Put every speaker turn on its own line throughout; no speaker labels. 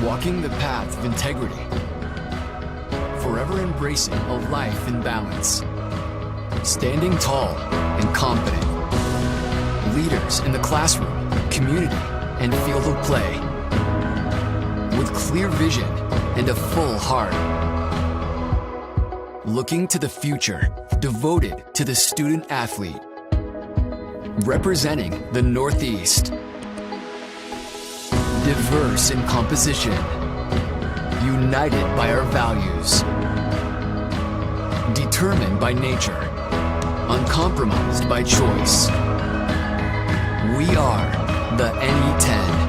walking the path of integrity, forever embracing a life in balance, standing tall and confident, leaders in the classroom, community, and field of play, with clear vision and a full heart, looking to the future, devoted to the student athlete, representing the Northeast. Diverse in composition, united by our values, determined by nature, uncompromised by choice. We are the NE10.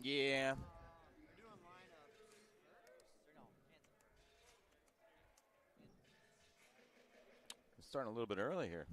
Yeah. It's starting a little bit early here.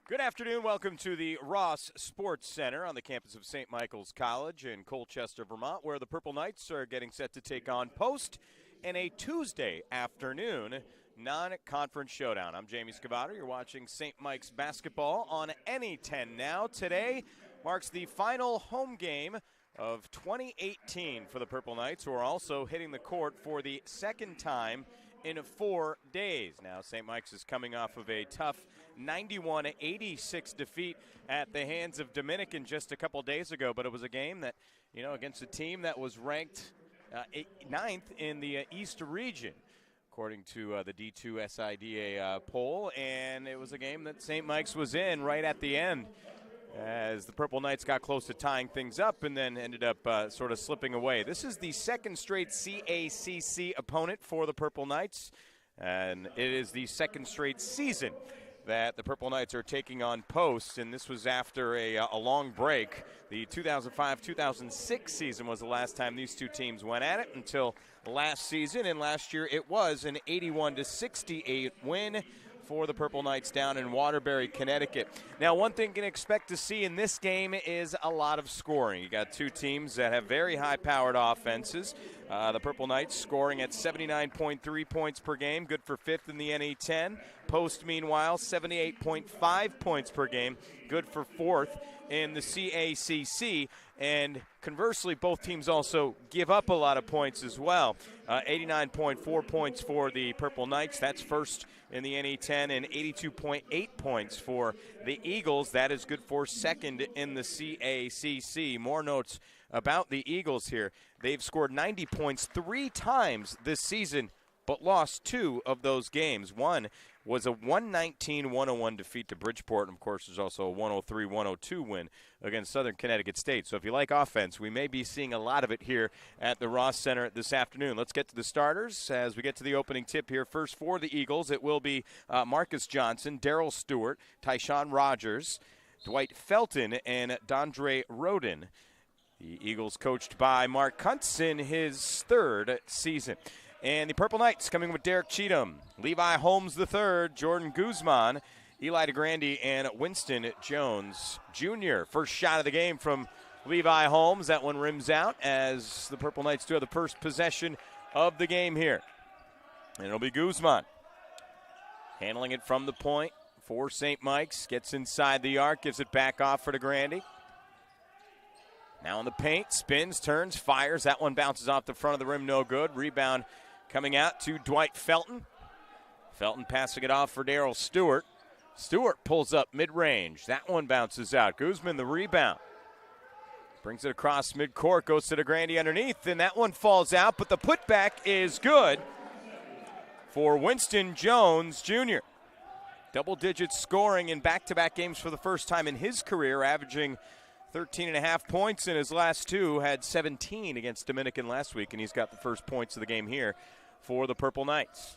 Good afternoon. Welcome to the Ross Sports Center on the campus of St. Michael's College in Colchester, Vermont, where the Purple Knights are getting set to take on Post in a Tuesday afternoon non-conference showdown. I'm Jamie Scavato. You're watching St. Mike's basketball on NE10 now. Today marks the final home game of 2018 for the Purple Knights, who are also hitting the court for the second time in 4 days. Now, St. Mike's is coming off of a tough 91-86 defeat at the hands of Dominican just a couple days ago, but it was a game that, against a team that was ranked 9th in the East region, according to the D2 SIDA poll, and it was a game that St. Mike's was in right at the end as the Purple Knights got close to tying things up and then ended up sort of slipping away. This is the second straight CACC opponent for the Purple Knights, and it is the second straight season that the Purple Knights are taking on Post, and this was after a long break. The 2005-2006 season was the last time these two teams went at it until last season, and last year it was an 81-68 win for the Purple Knights down in Waterbury, Connecticut. Now, one thing you can expect to see in this game is a lot of scoring. You got two teams that have very high-powered offenses. The Purple Knights scoring at 79.3 points per game, good for 5th in the NA10. Post, meanwhile, 78.5 points per game, good for 4th in the CACC. And conversely, both teams also give up a lot of points as well. 89.4 points for the Purple Knights, that's first in the NA10, and 82.8 points for the Eagles. That is good for 2nd in the CACC. More notes about the Eagles here. They've scored 90 points 3 times this season, but lost 2 of those games. One was a 119-101 defeat to Bridgeport, and of course there's also a 103-102 win against Southern Connecticut State. So if you like offense, we may be seeing a lot of it here at the Ross Center this afternoon. Let's get to the starters as we get to the opening tip here. First for the Eagles, it will be Marcus Johnson, Daryl Stewart, Tyshawn Rogers, Dwight Felton, and Dondre Roden. The Eagles coached by Mark Kuntz in his 3rd season. And the Purple Knights coming with Derek Cheatham, Levi Holmes III, Jordan Guzman, Eli DeGrande, and Winston Jones Jr. First shot of the game from Levi Holmes. That one rims out as the Purple Knights do have the first possession of the game here. And it'll be Guzman handling it from the point for St. Mike's. Gets inside the arc, gives it back off for DeGrande. Now in the paint, spins, turns, fires. That one bounces off the front of the rim, no good. Rebound coming out to Dwight Felton. Felton passing it off for Daryl Stewart. Stewart pulls up mid-range. That one bounces out. Guzman the rebound. Brings it across midcourt, goes to DeGrande underneath, and that one falls out, but the putback is good for Winston Jones Jr. Double-digit scoring in back-to-back games for the first time in his career, averaging 13.5 points in his last 2, had 17 against Dominican last week, and he's got the first points of the game here for the Purple Knights.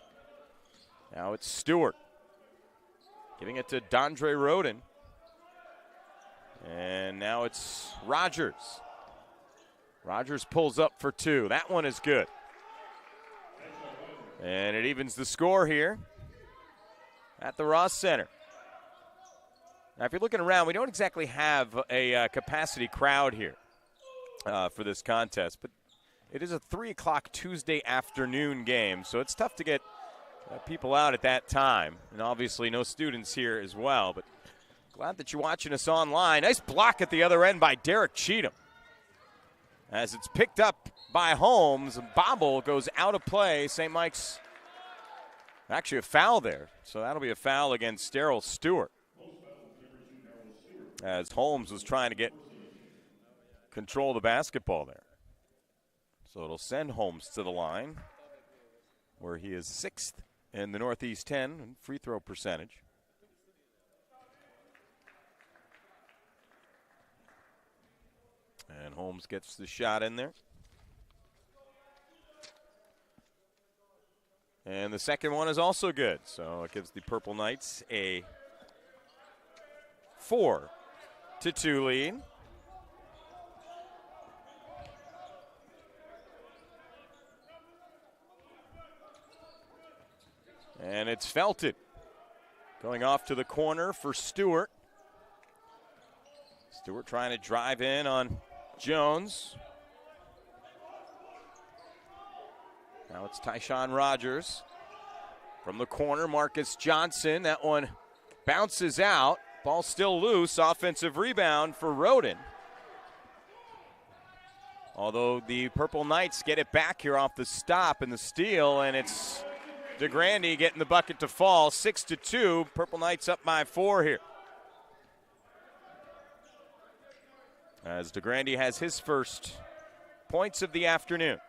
Now it's Stewart giving it to Dondre Roden. And now it's Rogers. Rogers pulls up for 2. That one is good. And it evens the score here at the Ross Center. Now, if you're looking around, we don't exactly have a capacity crowd here for this contest, but it is a 3 o'clock Tuesday afternoon game, so it's tough to get people out at that time. And obviously no students here as well, but glad that you're watching us online. Nice block at the other end by Derek Cheatham. As it's picked up by Holmes, bobble goes out of play. St. Mike's, actually a foul there, so that'll be a foul against Daryl Stewart, as Holmes was trying to get control of the basketball there. So it'll send Holmes to the line, where he is 6th in the Northeast 10 in free throw percentage. And Holmes gets the shot in there. And the second one is also good, so it gives the Purple Knights a 4-2 lead. And it's Felton going off to the corner for Stewart. Stewart trying to drive in on Jones. Now it's Tyshawn Rogers. From the corner, Marcus Johnson. That one bounces out. Ball still loose. Offensive rebound for Roden. Although the Purple Knights get it back here off the stop and the steal, and it's DeGrande getting the bucket to fall. 6-2. Purple Knights up by 4 here. As DeGrande has his first points of the afternoon.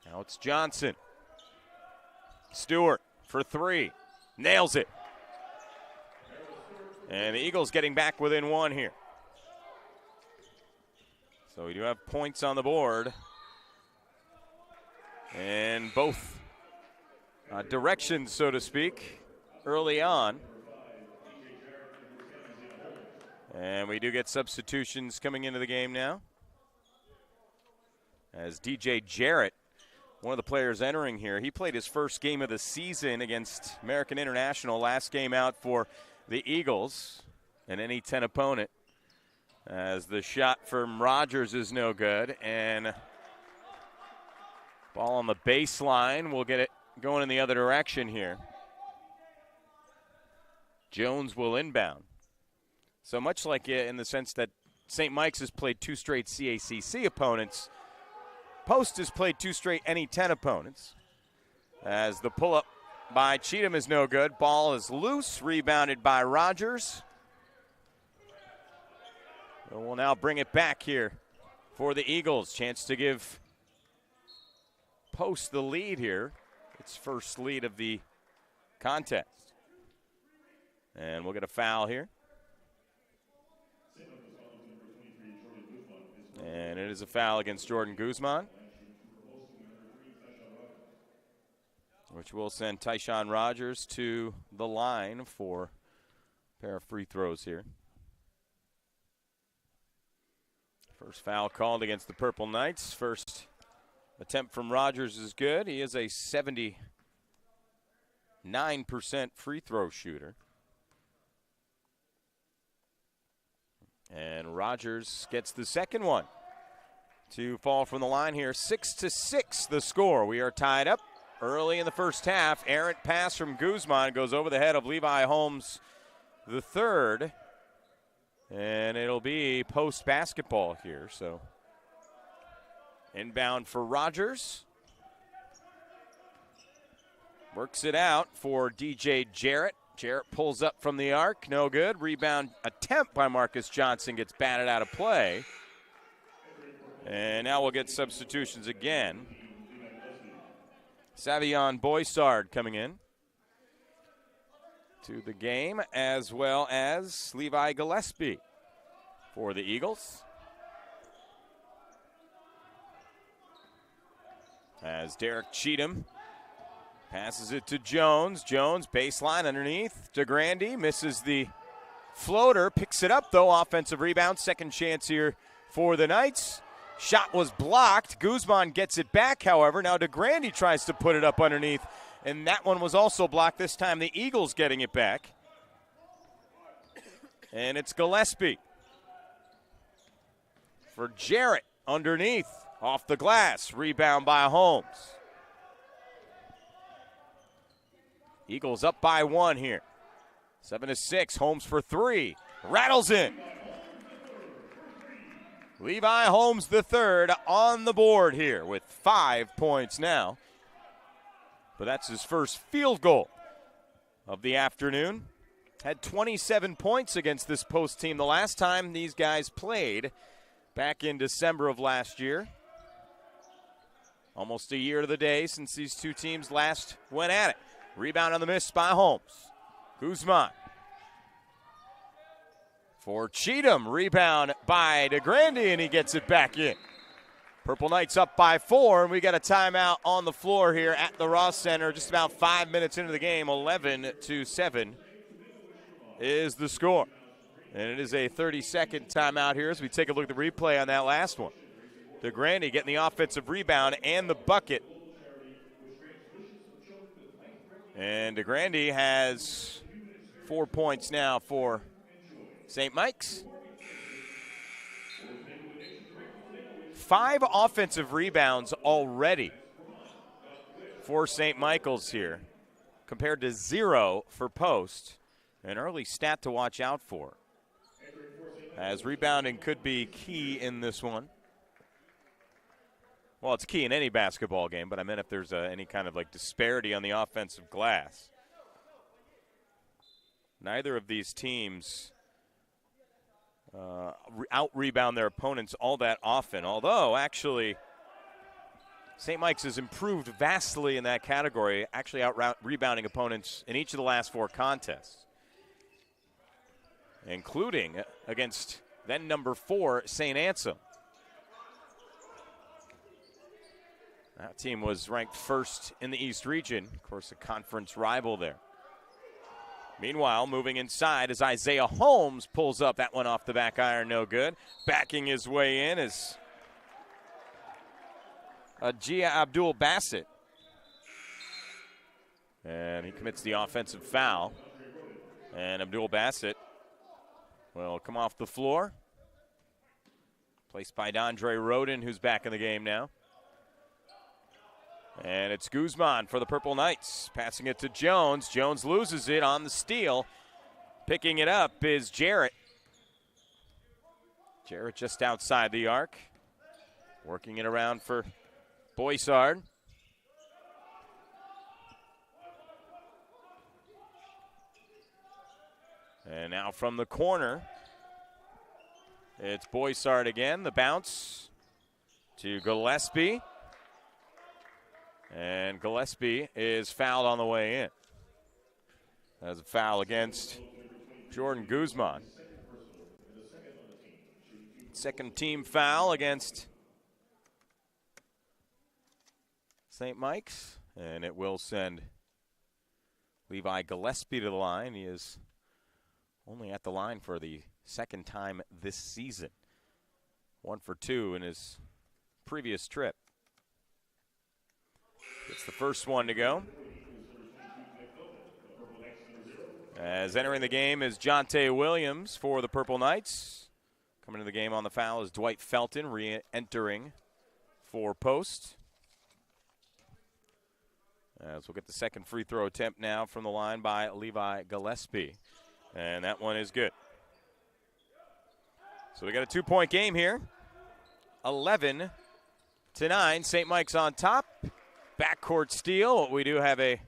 Now it's Johnson. Stewart for 3. Nails it. And the Eagles getting back within 1 here. So we do have points on the board. And both directions, so to speak, early on. And we do get substitutions coming into the game now, as DJ Jarrett, one of the players entering here, he played his first game of the season against American International, last game out for the Eagles, an NE10 opponent. As the shot from Rogers is no good, and ball on the baseline. We'll get it going in the other direction here. Jones will inbound. So much like in the sense that St. Mike's has played 2 straight CACC opponents, Post has played 2 straight NE10 opponents. As the pull-up by Cheatham is no good. Ball is loose, rebounded by Rogers. So we'll now bring it back here for the Eagles. Chance to give Post the lead here. Its first lead of the contest. And we'll get a foul here. And it is a foul against Jordan Guzman, which will send Tyshawn Rogers to the line for a pair of free throws here. First foul called against the Purple Knights. First attempt from Rogers is good. He is a 79% free throw shooter. And Rogers gets the second one to fall from the line here. 6-6 the score. We are tied up early in the first half. Errant pass from Guzman goes over the head of Levi Holmes the third. And it'll be Post basketball here. So inbound for Rogers. Works it out for DJ Jarrett. Jarrett pulls up from the arc, no good. Rebound attempt by Marcus Johnson gets batted out of play. And now we'll get substitutions again. Savion Boysard coming in to the game, as well as Levi Gillespie for the Eagles. As Derek Cheatham passes it to Jones. Jones, baseline underneath. DeGrande misses the floater. Picks it up, though. Offensive rebound. Second chance here for the Knights. Shot was blocked. Guzman gets it back, however. Now DeGrande tries to put it up underneath, and that one was also blocked. This time the Eagles getting it back. And it's Gillespie for Jarrett underneath. Off the glass. Rebound by Holmes. Eagles up by 1 here. 7-6. Holmes for 3. Rattles in. Levi Holmes the third on the board here with 5 points now. But that's his first field goal of the afternoon. Had 27 points against this Post team the last time these guys played back in December of last year. Almost a year to the day since these two teams last went at it. Rebound on the miss by Holmes. Guzman for Cheatham. Rebound by DeGrande, and he gets it back in. Purple Knights up by 4, and we got a timeout on the floor here at the Ross Center. Just about 5 minutes into the game. 11-7 is the score. And it is a 30-second timeout here as we take a look at the replay on that last one. DeGrande getting the offensive rebound and the bucket. And DeGrande has 4 points now for St. Mike's. 5 offensive rebounds already for St. Michael's here, compared to 0 for Post. An early stat to watch out for, as rebounding could be key in this one. Well, it's key in any basketball game, but I meant if there's any kind of like disparity on the offensive glass. Neither of these teams out-rebound their opponents all that often, although actually St. Mike's has improved vastly in that category, actually out-rebounding opponents in each of the last 4 contests, including against then number 4 St. Anselm. That team was ranked first in the East region, of course a conference rival there. Meanwhile, moving inside as Isaiah Holmes pulls up. That one off the back iron, no good. Backing his way in is Gia Abdul-Bassett. And he commits the offensive foul. And Abdul-Bassett will come off the floor. Placed by D'Andre Roden, who's back in the game now. And it's Guzman for the Purple Knights. Passing it to Jones. Jones loses it on the steal. Picking it up is Jarrett. Jarrett just outside the arc. Working it around for Boissard. And now from the corner, it's Boissard again. The bounce to Gillespie. And Gillespie is fouled on the way in. That's a foul against Jordan Guzman. Second team foul against St. Mike's. And it will send Levi Gillespie to the line. He is only at the line for the second time this season. 1 for 2 in his previous trip. It's the first one to go. As entering the game is Jonte Williams for the Purple Knights. Coming to the game on the foul is Dwight Felton, re-entering for post. As we'll get the second free throw attempt now from the line by Levi Gillespie. And that one is good. So we got a 2-point game here. 11-9, St. Mike's on top. Backcourt steal. We do have a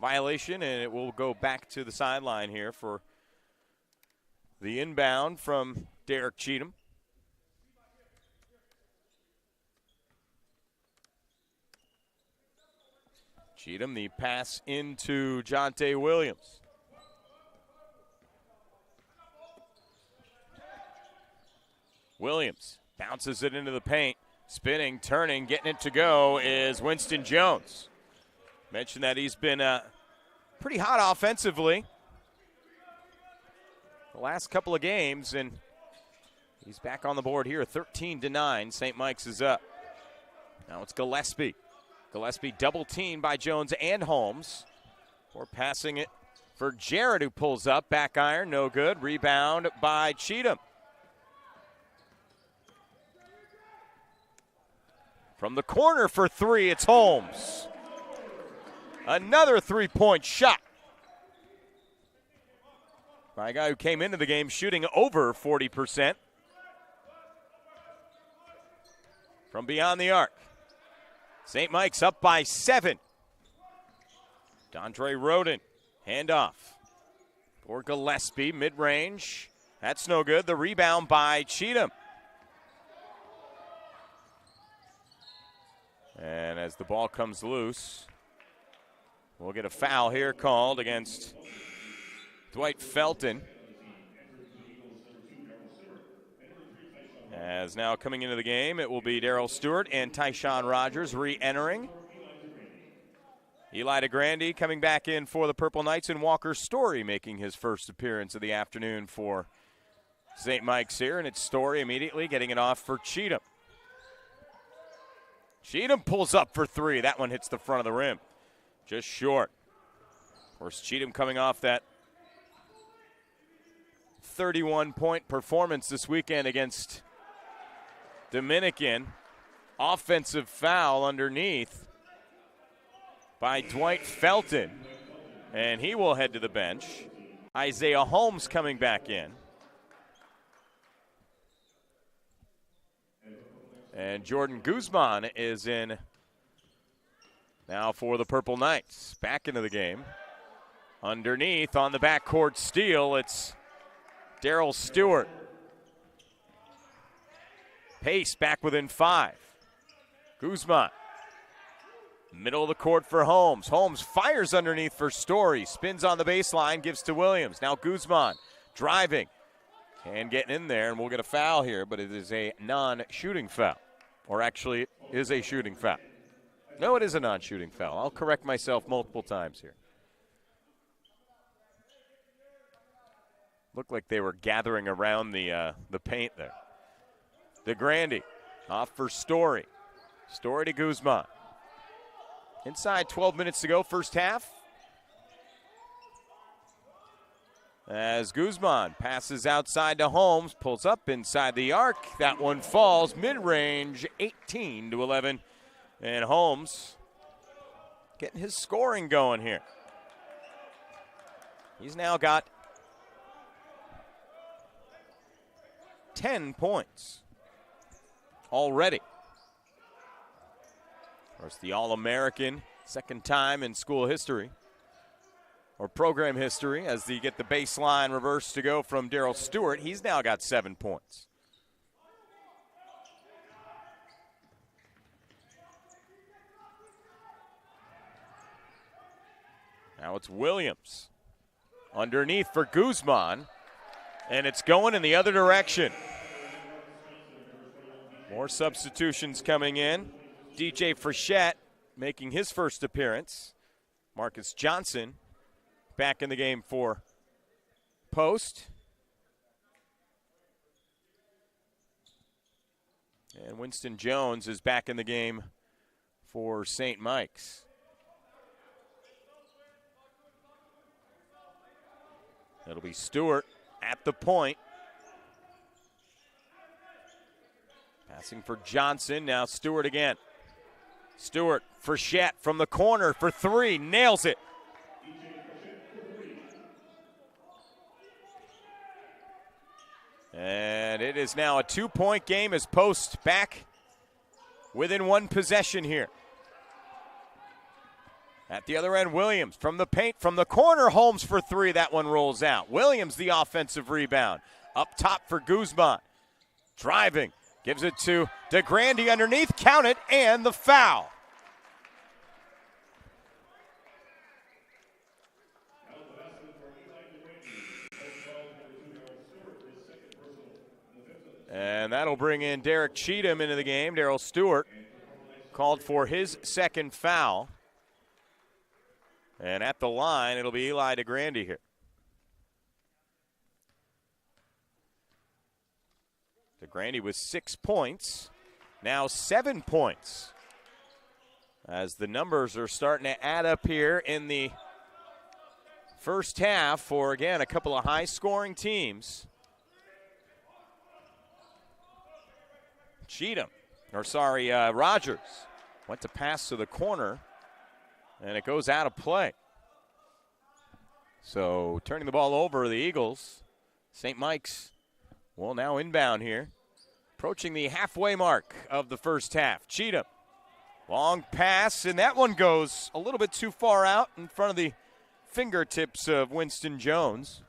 violation, and it will go back to the sideline here for the inbound from Derek Cheatham. Cheatham, the pass into Jonte Williams. Williams bounces it into the paint. Spinning, turning, getting it to go is Winston Jones. Mentioned that he's been pretty hot offensively the last couple of games, and he's back on the board here, 13-9. St. Mike's is up. Now it's Gillespie. Gillespie double teamed by Jones and Holmes. Or passing it for Jarrett, who pulls up. Back iron, no good. Rebound by Cheatham. From the corner for three, it's Holmes. Another three-point shot by a guy who came into the game shooting over 40% from beyond the arc. St. Mike's up by 7. D'Andre Roden, handoff for Gillespie, mid-range. That's no good. The rebound by Cheatham. And as the ball comes loose, we'll get a foul here called against Dwight Felton. As now coming into the game, it will be Darryl Stewart and Tyshawn Rogers re-entering. Eli DeGrande coming back in for the Purple Knights, and Walker Story making his first appearance of the afternoon for St. Mike's here. And it's Story immediately getting it off for Cheatham. Cheatham pulls up for three. That one hits the front of the rim. Just short. Of course, Cheatham coming off that 31-point performance this weekend against Dominican. Offensive foul underneath by Dwight Felton. And he will head to the bench. Isaiah Holmes coming back in. And Jordan Guzman is in now for the Purple Knights. Back into the game. Underneath on the backcourt steal, it's Darryl Stewart. Pace back within 5. Guzman. Middle of the court for Holmes. Holmes fires underneath for Story. Spins on the baseline, gives to Williams. Now Guzman driving and getting in there, and we'll get a foul here, but it is a non-shooting foul. Or actually, it is a shooting foul. No, it is a non-shooting foul. I'll correct myself multiple times here. Looked like they were gathering around the paint there. DeGrande off for Story. Story to Guzman. Inside 12 minutes to go, first half. As Guzman passes outside to Holmes, pulls up inside the arc. That one falls mid-range, 18-11. And Holmes getting his scoring going here. He's now got 10 points already. Of course, the All-American, second time in school history, or program history, as they get the baseline reverse to go from Darryl Stewart. He's now got 7 points. Now it's Williams. Underneath for Guzman, and it's going in the other direction. More substitutions coming in. DJ Frechette making his first appearance. Marcus Johnson back in the game for Post. And Winston Jones is back in the game for St. Mike's. It'll be Stewart at the point. Passing for Johnson, now Stewart again. Stewart, Frechette from the corner for three, nails it. And it is now a 2-point game as Post back within one possession here. At the other end, Williams from the paint, from the corner, Holmes for three. That one rolls out. Williams the offensive rebound. Up top for Guzman. Driving, gives it to DeGrande underneath, count it, and the foul. And that'll bring in Derek Cheatham into the game. Darryl Stewart called for his second foul. And at the line, it'll be Eli DeGrande here. DeGrande with 6 points, now 7 points. As the numbers are starting to add up here in the first half for, again, a couple of high-scoring teams. Rogers went to pass to the corner, and it goes out of play. So turning the ball over, the Eagles. St. Mike's will now inbound here. Approaching the halfway mark of the first half. Cheatham, long pass, and that one goes a little bit too far out in front of the fingertips of Winston Jones.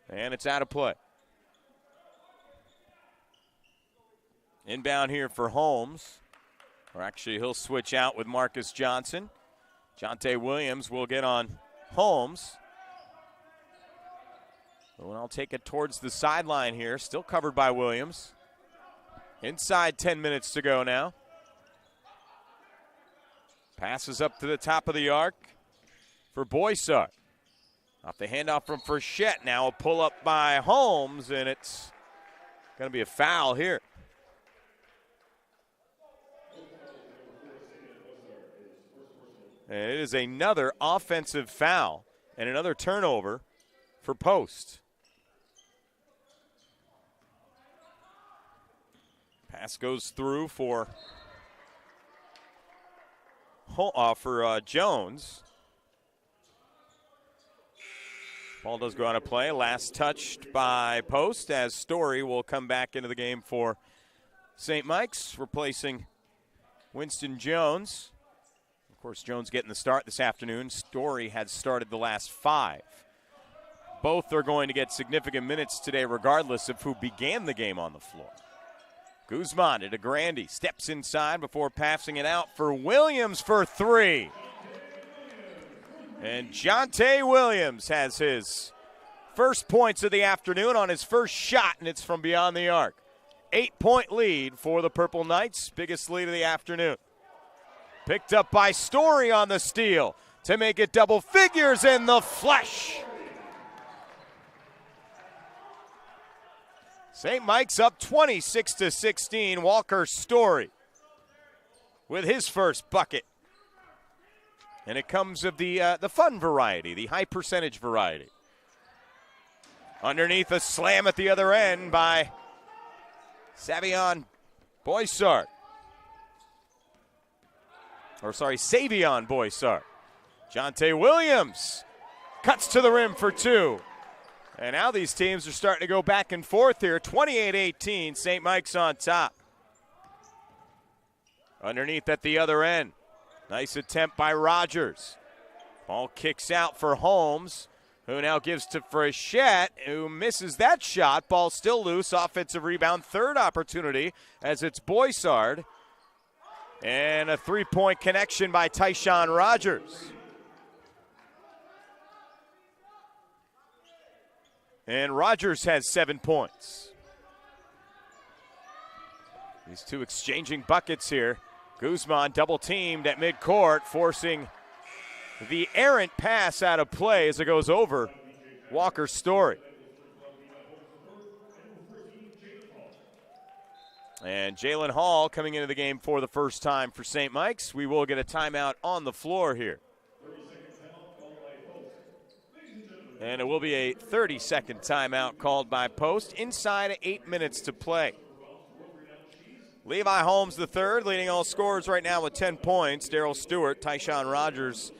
And it's out of play. Inbound here for Holmes. Or actually, he'll switch out with Marcus Johnson. Jonte Williams will get on Holmes. And I'll take it towards the sideline here. Still covered by Williams. Inside 10 minutes to go now. Passes up to the top of the arc for Boissart. Off the handoff from Frechette. Now a pull-up by Holmes, and it's going to be a foul here. And it is another offensive foul and another turnover for Post. Pass goes through for Jones. Ball does go out of play. Last touched by Post as Story will come back into the game for St. Mike's, replacing Winston Jones. Of course, Jones getting the start this afternoon. Story had started the last 5. Both are going to get significant minutes today regardless of who began the game on the floor. Guzman to DeGrande, steps inside before passing it out for Williams for three. And Jonte Williams has his first points of the afternoon on his first shot, and it's from beyond the arc. 8-point lead for the Purple Knights, biggest lead of the afternoon. Picked up by Story on the steal to make it double figures in the flush. St. Mike's up 26-16. Walker Story with his first bucket. And it comes of the fun variety, the high percentage variety. Underneath, a slam at the other end by Savion Boissart. Savion Boissart. Jonte Williams cuts to the rim for two. And now these teams are starting to go back and forth here. 28-18, St. Mike's on top. Underneath at the other end. Nice attempt by Rogers. Ball kicks out for Holmes, who now gives to Frechette, who misses that shot. Ball still loose. Offensive rebound. Third opportunity as it's Boissart. And a three-point connection by Tyshawn Rogers. And Rogers has 7 points. These two exchanging buckets here. Guzman double-teamed at midcourt, forcing the errant pass out of play as it goes over Walker's Story. And Jalen Hall coming into the game for the first time for St. Mike's. We will get a timeout on the floor here. And it will be a 30-second timeout called by Post. Inside of 8 minutes to play. Levi Holmes the third, leading all scorers right now with 10 points. Darryl Stewart, Tyshawn Rogers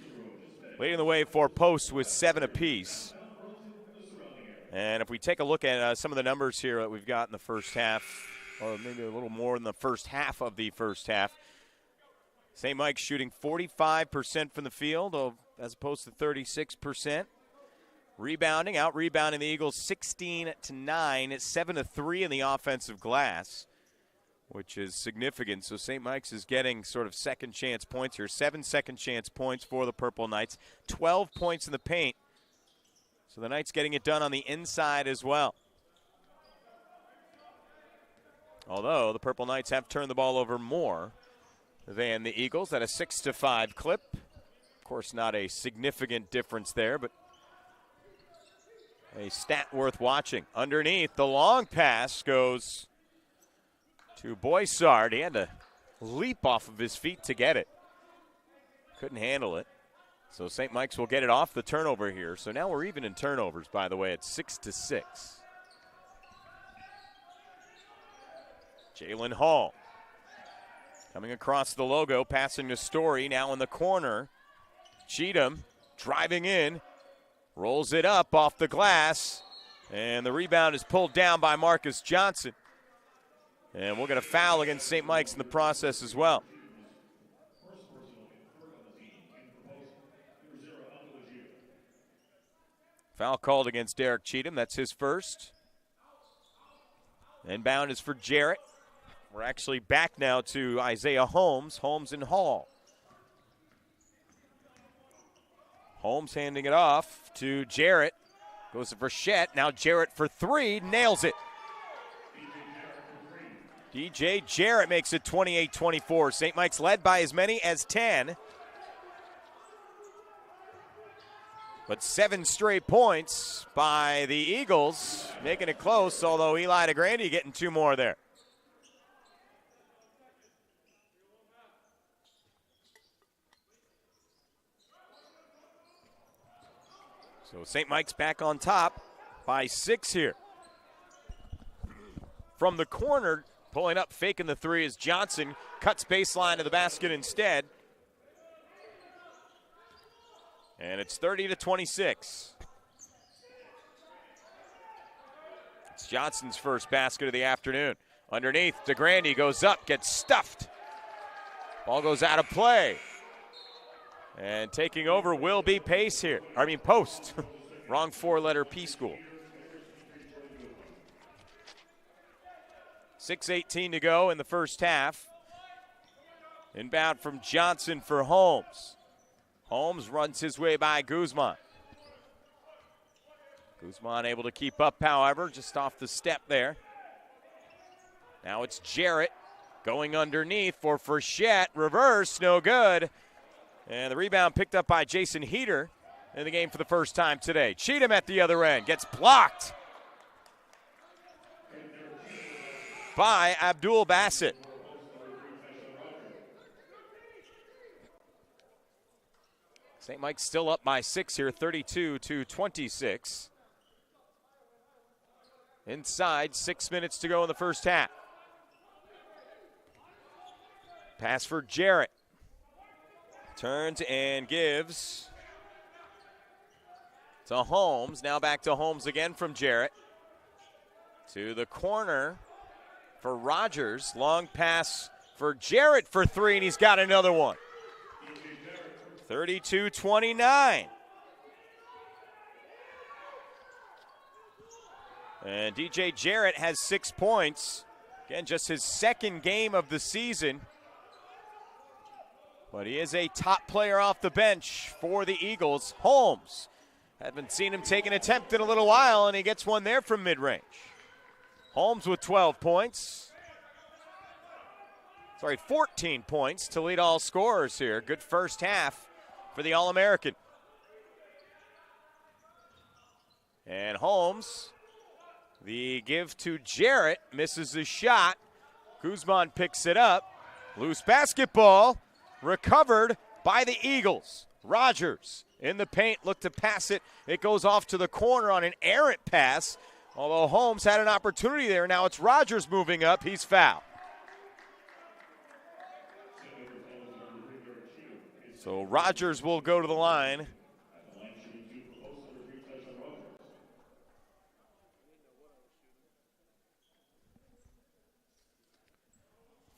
leading the way for Post with 7 apiece. And if we take a look at some of the numbers here that we've got in the first half, or maybe a little more in the first half of the first half, St. Mike's shooting 45% from the field as opposed to 36%. Rebounding, out-rebounding the Eagles 16-9, 7-3 in the offensive glass, which is significant. So St. Mike's is getting sort of second-chance points here. 7 second-chance points for the Purple Knights. 12 points in the paint. So the Knights getting it done on the inside as well. Although the Purple Knights have turned the ball over more than the Eagles at a 6-5 clip. Of course, not a significant difference there, but a stat worth watching. Underneath, the long pass goes to Boissart. He had to leap off of his feet to get it. Couldn't handle it. So St. Mike's will get it off the turnover here. So now we're even in turnovers, by the way, at 6-6. Jalen Hall coming across the logo, passing to Story, now in the corner. Cheatham driving in, rolls it up off the glass, and the rebound is pulled down by Marcus Johnson. And we'll get a foul against St. Mike's in the process as well. Foul called against Derek Cheatham. That's his first. Inbound is for Jarrett. We're actually back now to Isaiah Holmes. Holmes and Hall. Holmes handing it off to Jarrett. Goes to Frechette. Now Jarrett for three. Nails it. DJ Jarrett makes it 28-24. St. Mike's led by as many as 10. But 7 straight points by the Eagles, making it close, although Eli DeGrande getting 2 more there. So St. Mike's back on top by 6 here. From the corner, pulling up, faking the three is Johnson. Cuts baseline to the basket instead. And it's 30-26. It's Johnson's first basket of the afternoon. Underneath, DeGrande goes up, gets stuffed. Ball goes out of play. And taking over will be Post here. Post. Wrong 4-letter P school. 6:18 to go in the first half. Inbound from Johnson for Holmes. Holmes runs his way by Guzman. Guzman able to keep up, however, just off the step there. Now it's Jarrett going underneath for Frechette. Reverse, no good. And the rebound picked up by Jason Heater in the game for the first time today. Cheatham at the other end gets blocked by Abdul Bassett. St. Mike's still up by 6 here, 32-26. Inside, 6 minutes to go in the first half. Pass for Jarrett. Turns and gives to Holmes. Now back to Holmes again from Jarrett. To the corner for Rogers. Long pass for Jarrett for three, and he's got another one. 32-29. And DJ Jarrett has 6 points. Again, just his second game of the season. But he is a top player off the bench for the Eagles. Holmes. Haven't seen him take an attempt in a little while, and he gets one there from mid-range. Holmes with 12 points. 14 points to lead all scorers here. Good first half for the All-American. And Holmes, the give to Jarrett, misses the shot. Guzman picks it up. Loose basketball. Recovered by the Eagles. Rogers in the paint, looked to pass it. It goes off to the corner on an errant pass. Although Holmes had an opportunity there. Now it's Rogers moving up. He's fouled. So Rogers will go to the line.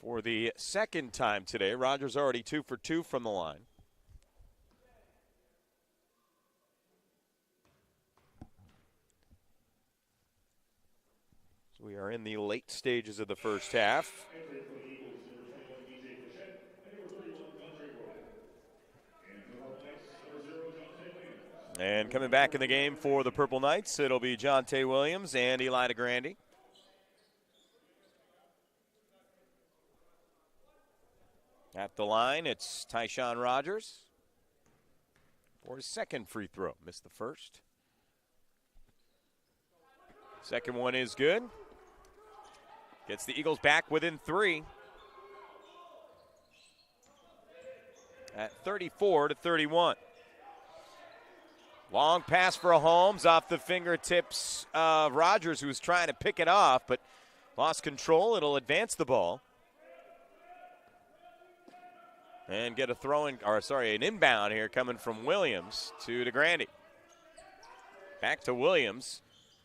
For the second time today, Rogers already 2 for 2 from the line. So we are in the late stages of the first half. And coming back in the game for the Purple Knights, it'll be Jonte Williams and Eli DeGrande. At the line, it's Tyshawn Rogers for his second free throw. Missed the first. Second one is good. Gets the Eagles back within 3. At 34-31. Long pass for Holmes off the fingertips of Rogers, who was trying to pick it off, but lost control. It'll advance the ball. And get an inbound here coming from Williams to DeGrande. Back to Williams.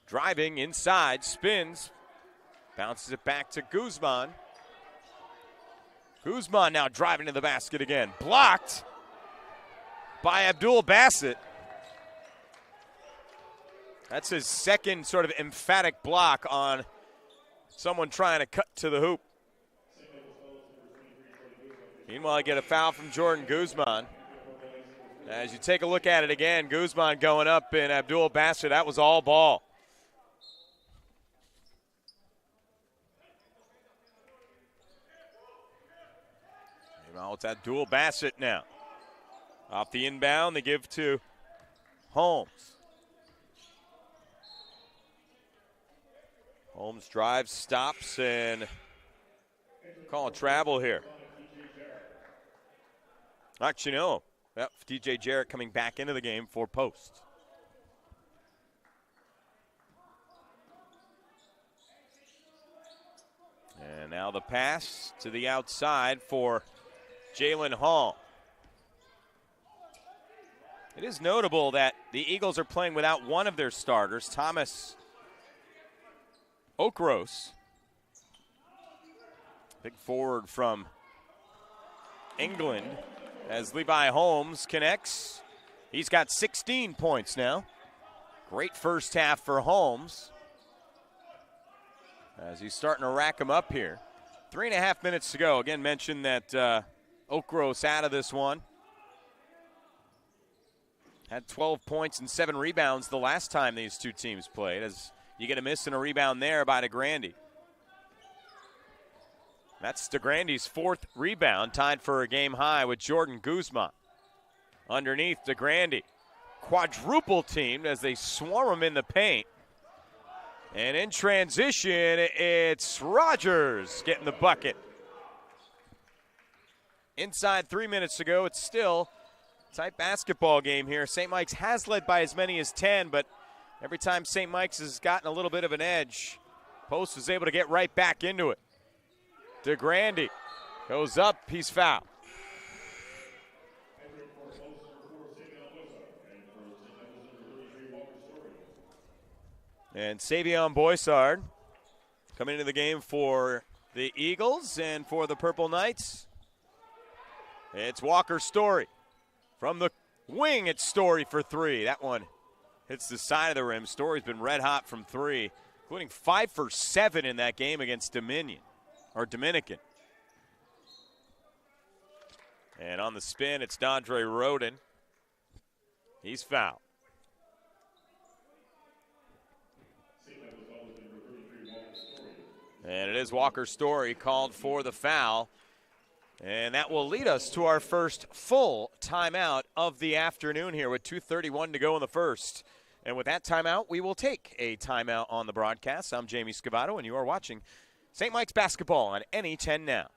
Driving inside, spins. Bounces it back to Guzman. Guzman now driving to the basket again. Blocked by Abdul Bassett. That's his second sort of emphatic block on someone trying to cut to the hoop. Meanwhile, I get a foul from Jordan Guzman. As you take a look at it again, Guzman going up and Abdul Bassett, that was all ball. Meanwhile, it's Abdul Bassett now. Off the inbound, they give to Holmes. Holmes drives, stops, and call a travel here. Actually, no. Yep, DJ Jarrett coming back into the game for post. And now the pass to the outside for Jalen Hall. It is notable that the Eagles are playing without one of their starters, Thomas Okros. Big forward from England. As Levi Holmes connects, he's got 16 points now. Great first half for Holmes. As he's starting to rack them up here. 3.5 minutes to go. Again, mentioned that Okros out of this one. Had 12 points and 7 rebounds the last time these two teams played. As you get a miss and a rebound there by DeGrande. That's DeGrande's 4th rebound, tied for a game high with Jordan Guzman. Underneath, DeGrande. Quadruple teamed as they swarm him in the paint. And in transition, it's Rogers getting the bucket. Inside 3 minutes to go, it's still a tight basketball game here. St. Mike's has led by as many as 10, but Every time St. Mike's has gotten a little bit of an edge, Post is able to get right back into it. DeGrande goes up, he's fouled. And Savion Boissard coming into the game for the Eagles, and for the Purple Knights, it's Walker Story. From the wing, it's Story for three. That one hits the side of the rim. Story's been red hot from three, including 5 for 7 in that game against Dominican. And on the spin, it's D'Andre Roden. He's fouled. And it is Walker Story called for the foul. And that will lead us to our first full timeout of the afternoon here with 2:31 to go in the first. And with that timeout, we will take a timeout on the broadcast. I'm Jamie Scavato, and you are watching St. Mike's basketball on NE10 Now.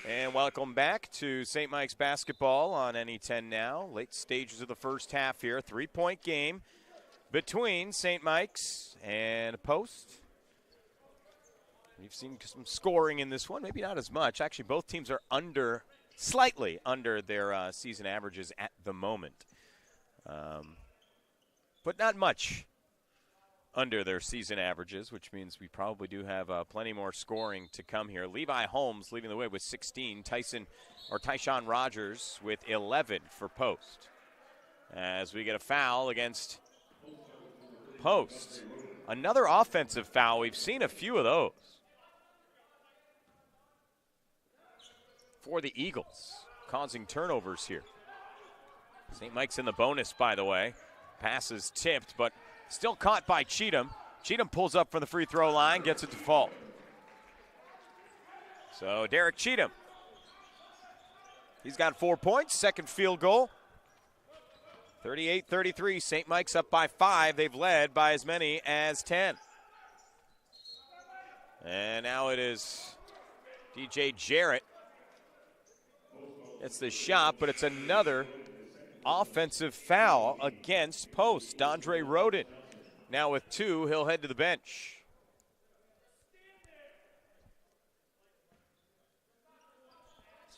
And welcome back to St. Mike's basketball on NE10 Now. Late stages of the first half here. 3-point game between St. Mike's and Post. We've seen some scoring in this one, maybe not as much. Actually, both teams are slightly under their season averages at the moment. But not much under their season averages, which means we probably do have plenty more scoring to come here. Levi Holmes leading the way with 16. Tyshawn Rogers with 11 for Post. As we get a foul against Post. Another offensive foul. We've seen a few of those for the Eagles, causing turnovers here. St. Mike's in the bonus, by the way. Pass is tipped, but still caught by Cheatham. Cheatham pulls up from the free throw line, gets it to fall. So Derek Cheatham, he's got 4 points, second field goal. 38-33, St. Mike's up by 5. They've led by as many as 10. And now it is DJ Jarrett. It's the shot, but it's another offensive foul against Post. D'Andre Roden now with 2. He'll head to the bench.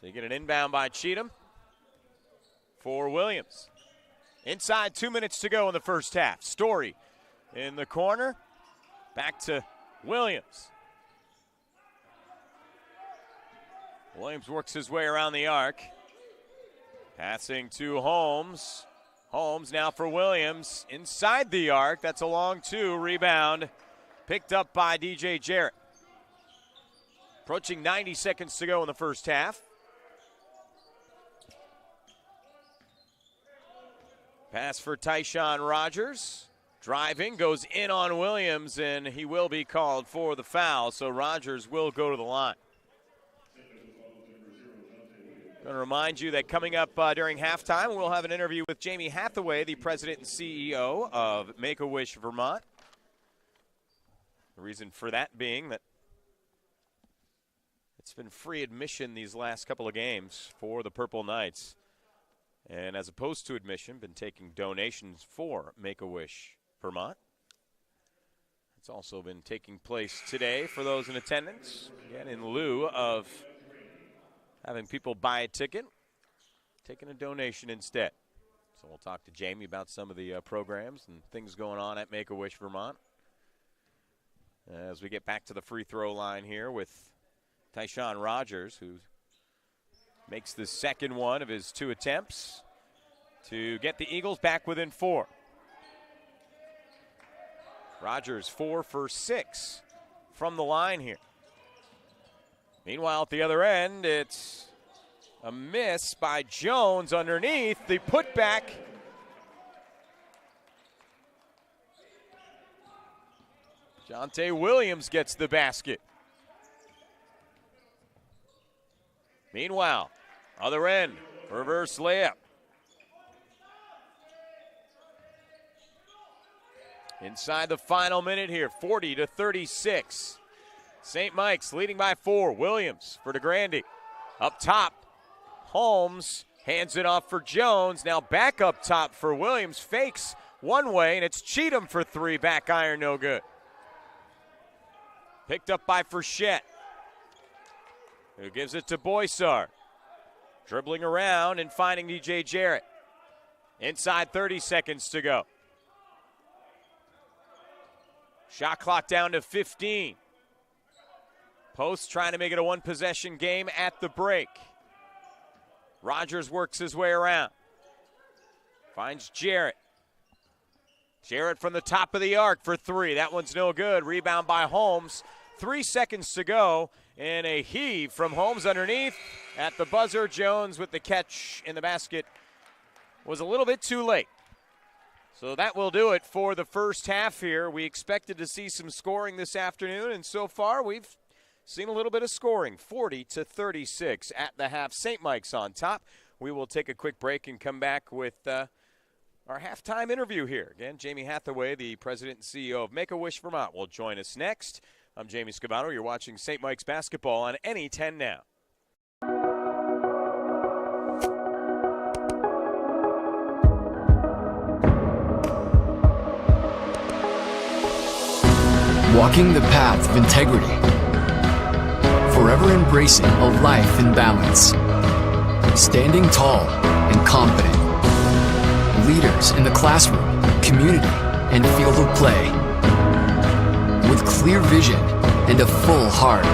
So you get an inbound by Cheatham for Williams. Inside 2 minutes to go in the first half. Story in the corner. Back to Williams. Williams works his way around the arc. Passing to Holmes. Holmes now for Williams. Inside the arc. That's a long 2. Rebound picked up by DJ Jarrett. Approaching 90 seconds to go in the first half. Pass for Tyshawn Rogers. Driving, goes in on Williams, and he will be called for the foul. So Rogers will go to the line. Going to remind you that coming up during halftime, we'll have an interview with Jamie Hathaway, the president and CEO of Make-A-Wish Vermont. The reason for that being that it's been free admission these last couple of games for the Purple Knights. And as opposed to admission, been taking donations for Make-A-Wish Vermont. It's also been taking place today for those in attendance, again in lieu of having people buy a ticket, taking a donation instead. So we'll talk to Jamie about some of the programs and things going on at Make-A-Wish Vermont. As we get back to the free throw line here with Tyshawn Rogers, who makes the second one of his 2 attempts to get the Eagles back within 4. Rogers 4 for 6 from the line here. Meanwhile, at the other end, it's a miss by Jones underneath. The putback. Jonte Williams gets the basket. Meanwhile, other end, reverse layup. Inside the final minute here, 40-36. St. Mike's leading by 4. Williams for DeGrande. Up top, Holmes hands it off for Jones. Now back up top for Williams. Fakes one way, and it's Cheatham for 3. Back iron, no good. Picked up by Frechette, who gives it to Boysar. Dribbling around and finding DJ Jarrett. Inside 30 seconds to go. Shot clock down to 15. Post trying to make it a one-possession game at the break. Rogers works his way around. Finds Jarrett. Jarrett from the top of the arc for 3. That one's no good. Rebound by Holmes. 3 seconds to go. And a heave from Holmes underneath. At the buzzer, Jones with the catch in the basket was a little bit too late. So that will do it for the first half here. We expected to see some scoring this afternoon, and so far we've seen a little bit of scoring. 40-36 at the half. St. Mike's on top. We will take a quick break and come back with our halftime interview here. Again, Jamie Hathaway, the president and CEO of Make-A-Wish Vermont, will join us next. I'm Jamie Scavano. You're watching St. Mike's basketball on NE 10 now.
Walking the path of integrity. Forever embracing a life in balance. Standing tall and confident. Leaders in the classroom, community, and field of play. With clear vision and a full heart.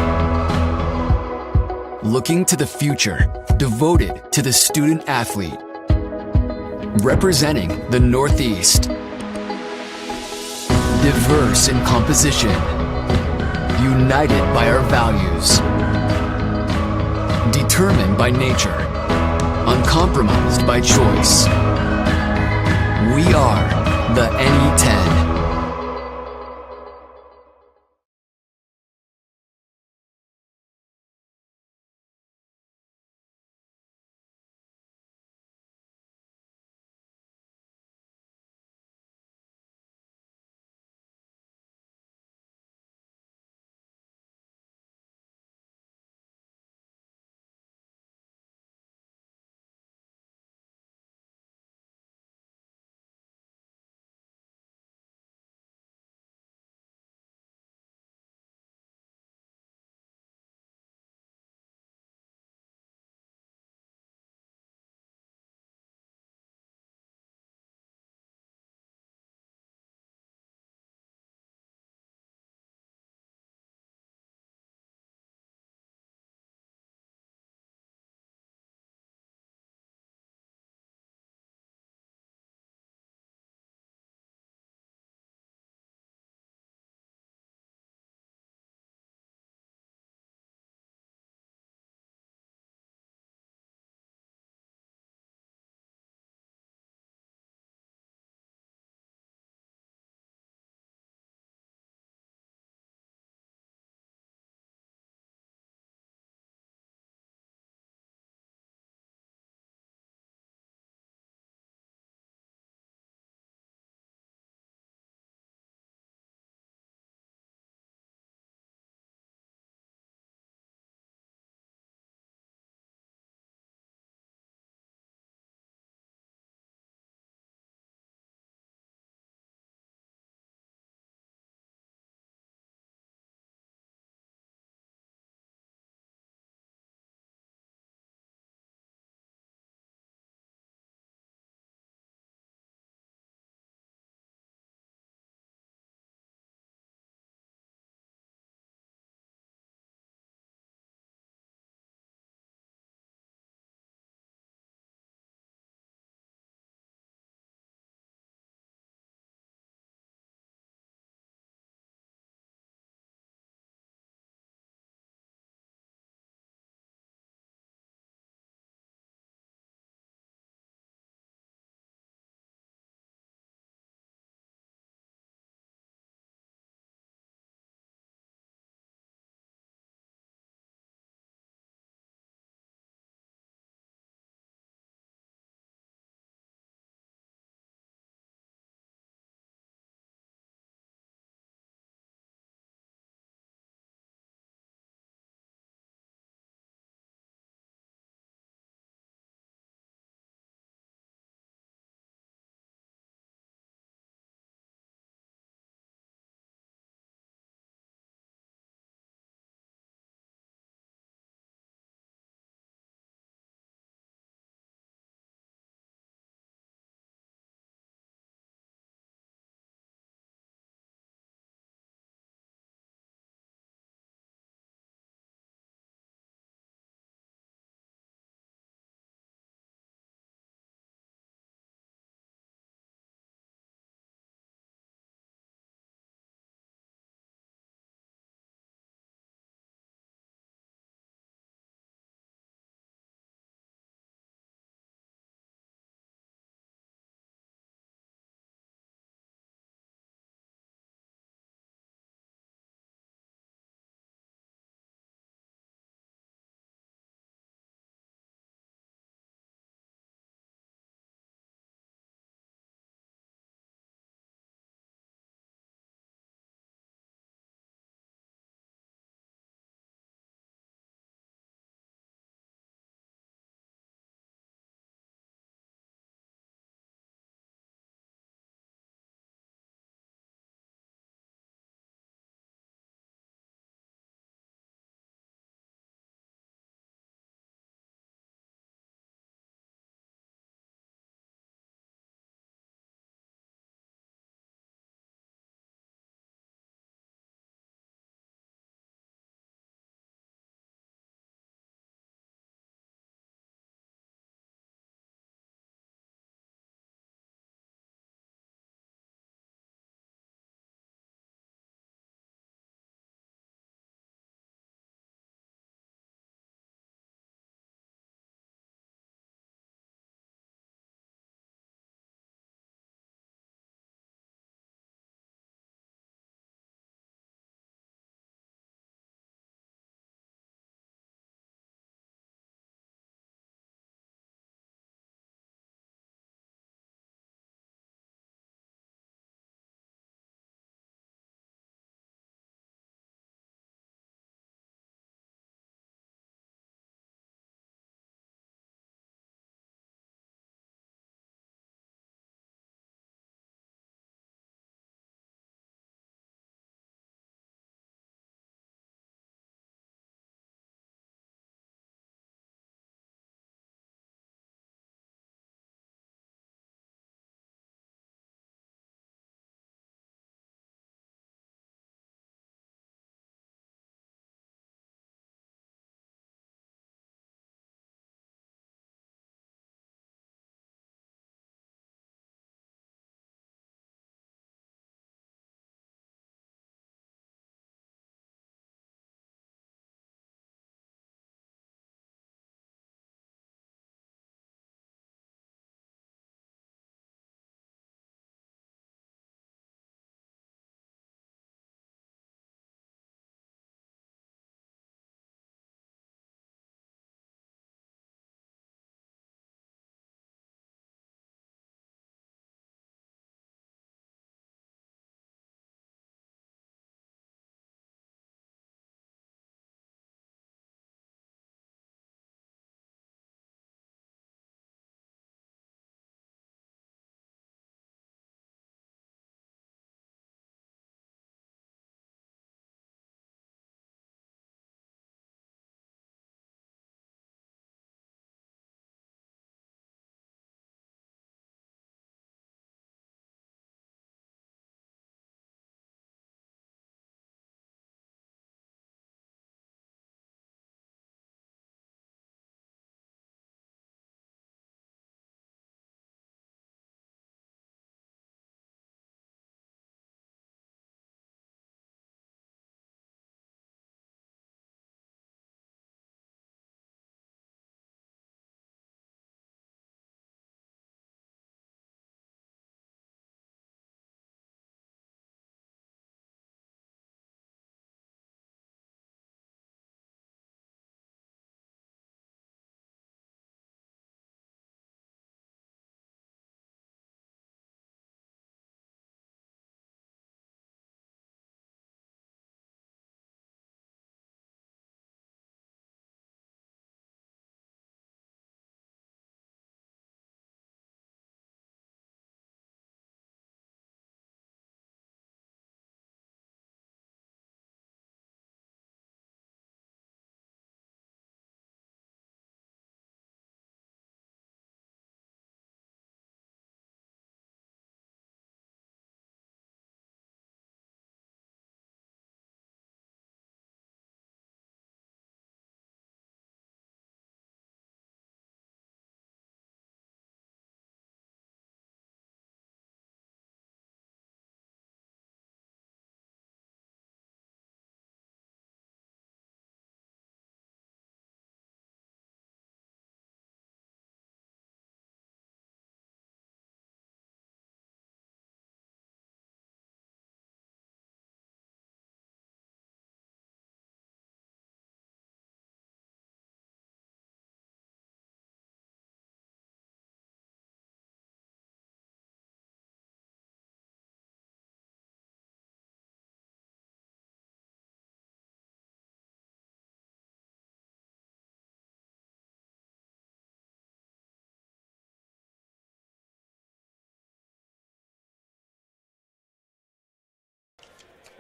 Looking to the future, devoted to the student athlete. Representing the Northeast. Diverse in composition. United by our values. Determined by nature. Uncompromised by choice. We are the NE10.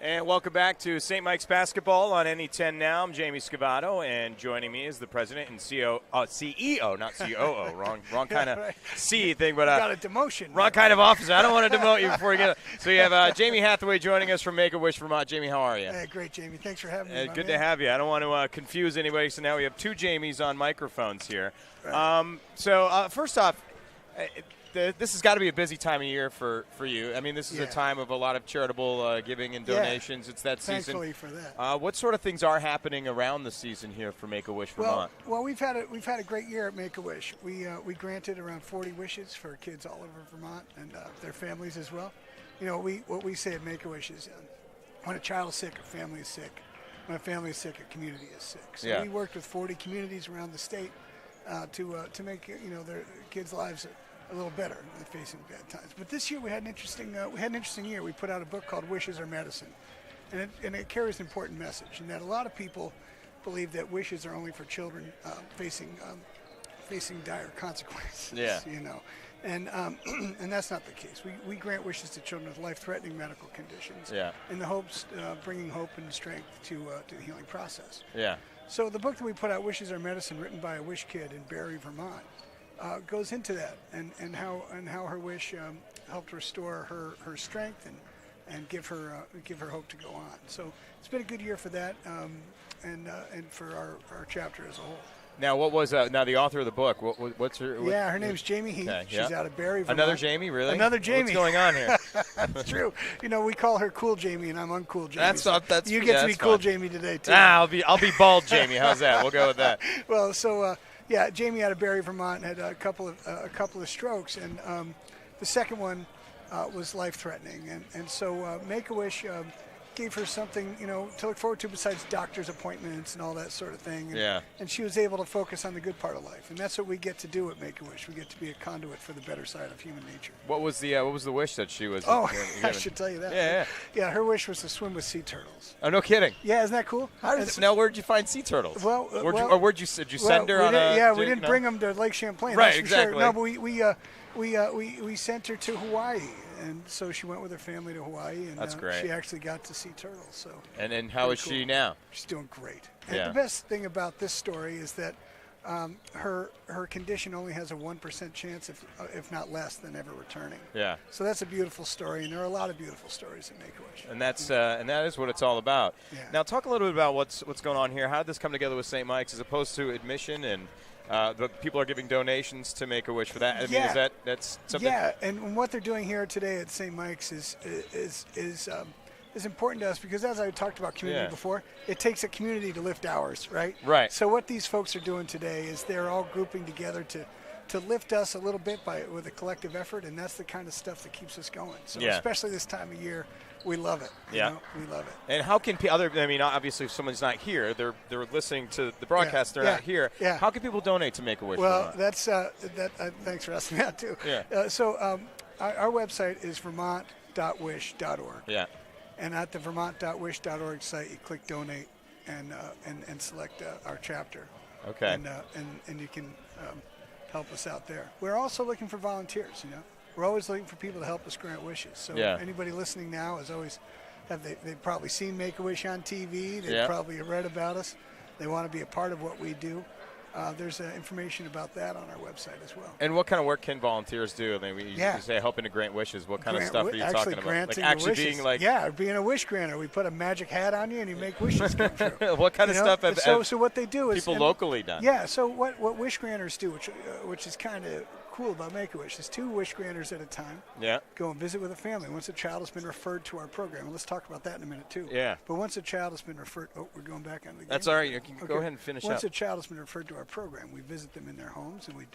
And welcome back to St. Mike's basketball on NE10 Now. I'm Jamie Scavato, and joining me is the president and CEO, not COO, wrong kind of C thing, but
got a demotion.
Wrong kind of officer. I don't want to demote you before you get it. So you have Jamie Hathaway joining us from Make-A-Wish, Vermont. Jamie, how are you?
Hey, great, Jamie. Thanks for having me.
Good to have you. I don't want to confuse anybody, so now we have two Jamies on microphones here.
Right.
First off, this has got to be a busy time of year for you. I mean, this is a time of a lot of charitable giving and donations. It's that season.
Thankfully for that.
What sort of things are happening around the season here for Make-A-Wish Vermont?
Well, we've had a great year at Make-A-Wish. We granted around 40 wishes for kids all over Vermont and their families as well. You know, what we say at Make-A-Wish is when a child is sick, a family is sick. When a family is sick, a community is sick. So we worked with 40 communities around the state to make their kids' lives a little better than facing bad times. But this year we had an interesting year. We put out a book called Wishes Are Medicine, and it carries an important message in that a lot of people believe that wishes are only for children facing dire consequences.
Yeah.
You know, and that's not the case. We grant wishes to children with life-threatening medical conditions.
Yeah.
In the hopes bringing hope and strength to the healing process.
Yeah.
So the book that we put out, Wishes Are Medicine, written by a wish kid in Barrie, Vermont, goes into that and how her wish helped restore her strength and give her hope to go on. So it's been a good year for that and for our chapter as a whole.
Now, what was now the author of the book? What's her?
Her name's Jamie Heath.
Okay,
She's out of Barrie, Vermont.
Another Jamie, really?
Another Jamie.
What's going on here?
That's true. You know, we call her Cool Jamie, and I'm Uncool Jamie.
That's
you get to be Cool
fun.
Jamie today too.
I'll be Bald Jamie. How's that? We'll go with that.
Well, so Jamie out of Barrie, Vermont, had a couple of strokes, and the second one was life-threatening, and so Make-A-Wish gave her something to look forward to besides doctor's appointments and all that sort of thing. And she was able to focus on the good part of life, and that's what we get to do at Make-A-Wish. We get to be a conduit for the better side of human nature.
What was the wish that she was?
I should tell you that.
Yeah.
Her wish was to swim with sea turtles.
Oh, no kidding.
Yeah, isn't that cool?
Now, where'd you find sea turtles? Did you send her on a?
Yeah, we didn't bring them to Lake Champlain.
Right,
that's for
exactly.
Sure. No, but we sent her to Hawaii, and so she went with her family to Hawaii, and
that's great.
She actually got to see turtles. So.
And how is she now?
She's doing great. And the best thing about this story is that her condition only has a 1% chance, if not less, than ever returning.
Yeah.
So that's a beautiful story, and there are a lot of beautiful stories at Make-A-Wish.
And that is what it's all about.
Yeah.
Now, talk a little bit about what's going on here. How did this come together with St. Mike's as opposed to admission and? The people are giving donations to Make-A-Wish for that. I mean, that's something?
Yeah, and what they're doing here today at St. Mike's is important to us because, as I talked about community before, it takes a community to lift ours, right?
Right.
So what these folks are doing today is they're all grouping together to lift us a little bit with a collective effort, and that's the kind of stuff that keeps us going. So especially this time of year, we love it. We love it.
And how can obviously if someone's not here, they're listening to the broadcast, they're not here.
Yeah.
How can people donate to Make-A-Wish?
Well, that's thanks for asking that too.
Yeah.
Our website is vermont.wish.org.
Yeah.
And at the vermont.wish.org site, you click donate and select our chapter.
Okay.
And you can help us out there. We're also looking for volunteers. We're always looking for people to help us grant wishes. So anybody listening now is always they've probably seen Make-A-Wish on TV. They've probably read about us. They want to be a part of what we do. There's information about that on our website as well.
And what kind of work can volunteers do? I mean, you say helping to grant wishes. What kind of stuff are you talking about? Like actually being like
being a wish granter. We put a magic hat on you and you make wishes come true.
What kind of stuff have
so what they do is
people locally done?
Yeah. So what wish granters do, which is kind of cool about Make-A-Wish, is 2 wish granters at a time.
Yeah.
Go and visit with a family. Once a child has been referred to our program, and let's talk about that in a minute too.
Yeah.
But once a child has been referred, we're going back on the game.
That's all right. You can go ahead and finish up.
Once a child has been referred to our program, we visit them in their homes and we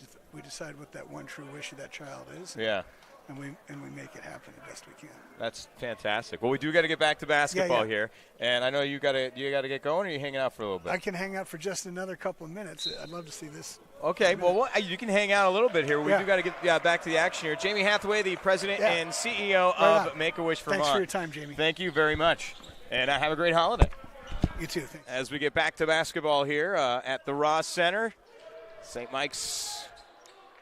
decide what that one true wish of that child is.
Yeah.
And we make it happen the best we can.
That's fantastic. Well, we do got to get back to basketball here, and I know you got to get going. Or are you hanging out for a little bit?
I can hang out for just another couple of minutes. I'd love to see this.
Okay. Well, you can hang out a little bit here. We do got to get back to the action here. Jamie Hathaway, the president and CEO of Make-A-Wish Vermont.
Thanks for your time, Jamie.
Thank you very much, and have a great holiday.
You too. Thanks.
As we get back to basketball here at the Ross Center, St. Mike's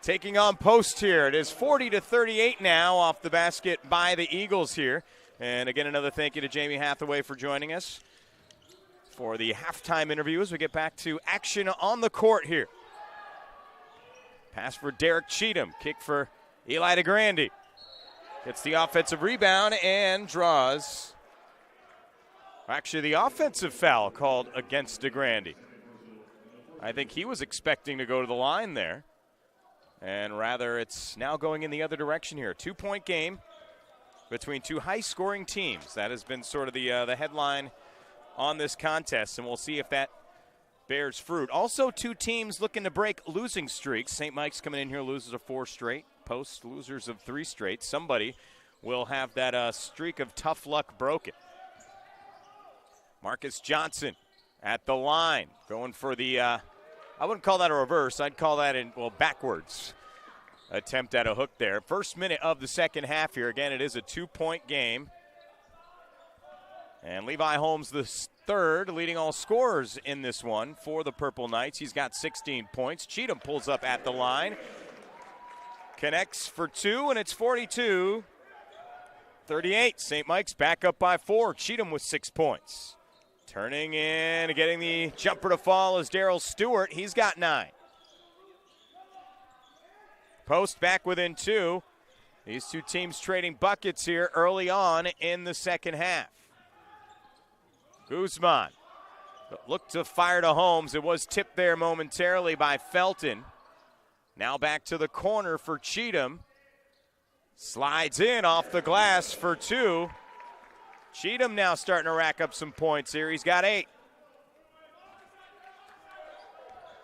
taking on Post here. It is 40-38 now off the basket by the Eagles here. And again, another thank you to Jamie Hathaway for joining us for the halftime interview as we get back to action on the court here. Pass for Derek Cheatham. Kick for Eli DeGrande. Gets the offensive rebound and draws. Actually, the offensive foul called against DeGrande. I think he was expecting to go to the line there. And rather, it's now going in the other direction here. 2-point game between two high-scoring teams. That has been sort of the headline on this contest, and we'll see if that bears fruit. Also, two teams looking to break losing streaks. St. Mike's coming in here, losers of 4 straight. Post, losers of 3 straight. Somebody will have that streak of tough luck broken. Marcus Johnson at the line, going for the, I wouldn't call that a reverse. I'd call that, backwards attempt at a hook there. First minute of the second half here. Again, it is a 2-point game. And Levi Holmes, the third, leading all scorers in this one for the Purple Knights. He's got 16 points. Cheatham pulls up at the line. Connects for 2, and it's 42-38. St. Mike's back up by 4. Cheatham with 6 points. Turning in and getting the jumper to fall is Darryl Stewart. He's got 9. Post back within 2. These two teams trading buckets here early on in the second half. Guzman looked to fire to Holmes. It was tipped there momentarily by Felton. Now back to the corner for Cheatham. Slides in off the glass for 2. Cheatham now starting to rack up some points here. He's got 8.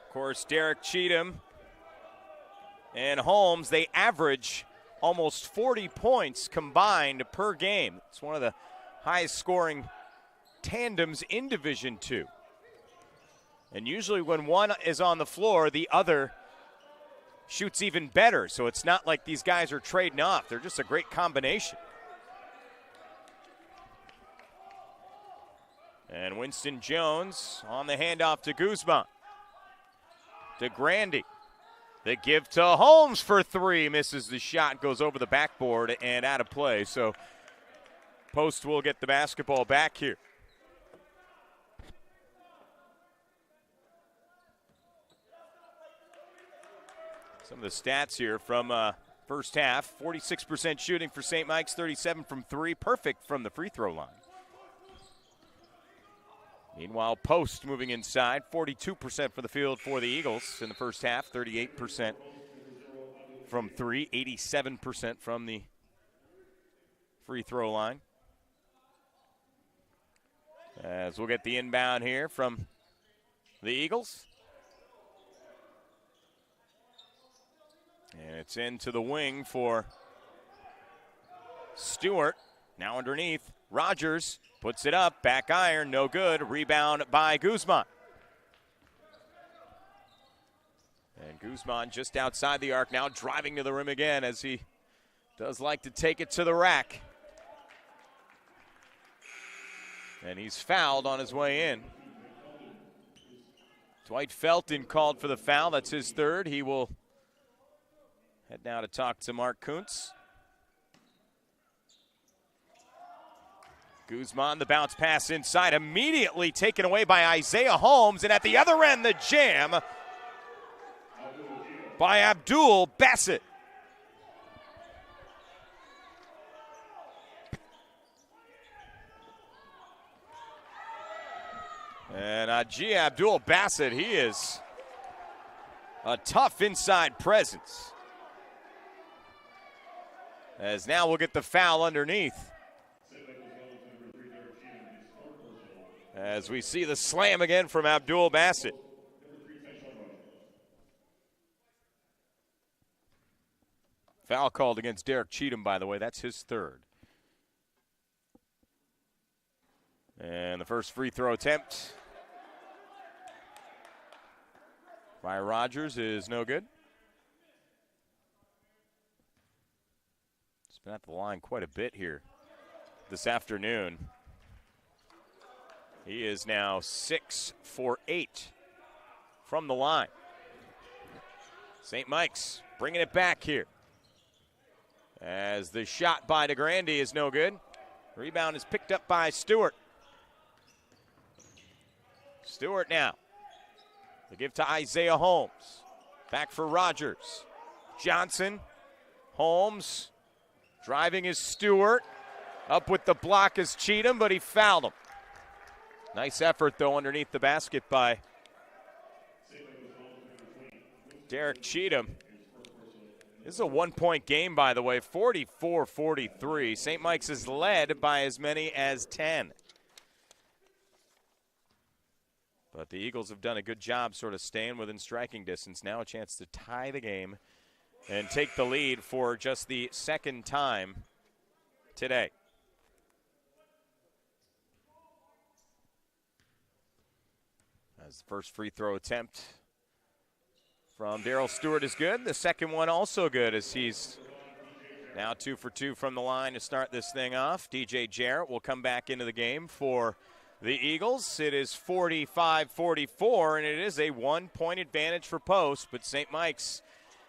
Of course, Derek Cheatham and Holmes, they average almost 40 points combined per game. It's one of the highest scoring tandems in Division II. And usually when one is on the floor, the other shoots even better. So it's not like these guys are trading off. They're just a great combination. And Winston Jones on the handoff to Guzman. DeGrande. The give to Holmes for 3. Misses the shot, goes over the backboard and out of play. So Post will get the basketball back here. Some of the stats here from first half. 46% shooting for St. Mike's, 37 from 3. Perfect from the free throw line. Meanwhile, Post moving inside, 42% for the field for the Eagles in the first half, 38% from 3, 87% from the free throw line. As we'll get the inbound here from the Eagles. And it's into the wing for Stewart. Now underneath, Rogers puts it up, back iron, no good. Rebound by Guzman. And Guzman just outside the arc, now driving to the rim again as he does like to take it to the rack. And he's fouled on his way in. Dwight Felton called for the foul. That's his third. He will head now to talk to Mark Kuntz. Guzman, the bounce pass inside, immediately taken away by Isaiah Holmes. And at the other end, the jam by Abdul Bassett. And Aji Abdul Bassett, he is a tough inside presence. As now we'll get the foul underneath. As we see the slam again from Abdul Bassett. Foul called against Derek Cheatham, by the way. That's his third. And the first free throw attempt by Rogers is no good. He's been at the line quite a bit here this afternoon. He is now 6 for 8 from the line. St. Mike's bringing it back here. As the shot by DeGrande is no good. Rebound is picked up by Stewart. Stewart now. They give to Isaiah Holmes. Back for Rogers. Johnson. Holmes. Driving is Stewart. Up with the block is Cheatham, but he fouled him. Nice effort, though, underneath the basket by Derek Cheatham. This is a one-point game, by the way, 44-43. St. Mike's is led by as many as 10. But the Eagles have done a good job sort of staying within striking distance. Now a chance to tie the game and take the lead for just the second time today. As the first free throw attempt from Darryl Stewart is good. The second one also good, as he's now 2 for 2 from the line to start this thing off. DJ Jarrett will come back into the game for the Eagles. It is 45-44, and it is a one-point advantage for Post, but St. Mike's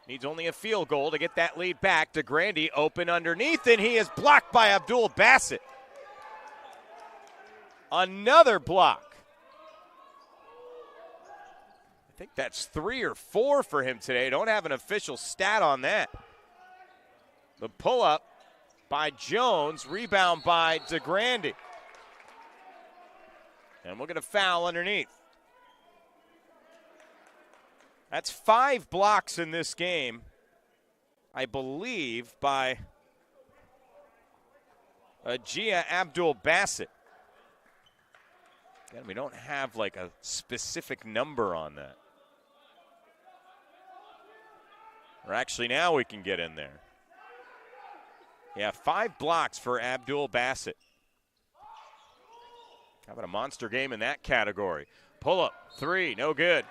needs only a field goal to get that lead back. DeGrande open underneath, and he is blocked by Abdul Bassett. Another block. I think that's 3 or 4 for him today. Don't have an official stat on that. The pull-up by Jones, rebound by DeGrande. And we'll get a foul underneath. That's 5 blocks in this game, I believe, by Ajia Abdul Bassett. Again, we don't have like a specific number on that. Or actually, now we can get in there. Yeah, 5 blocks for Abdul Bassett. Having a monster game in that category. Pull up, 3, no good.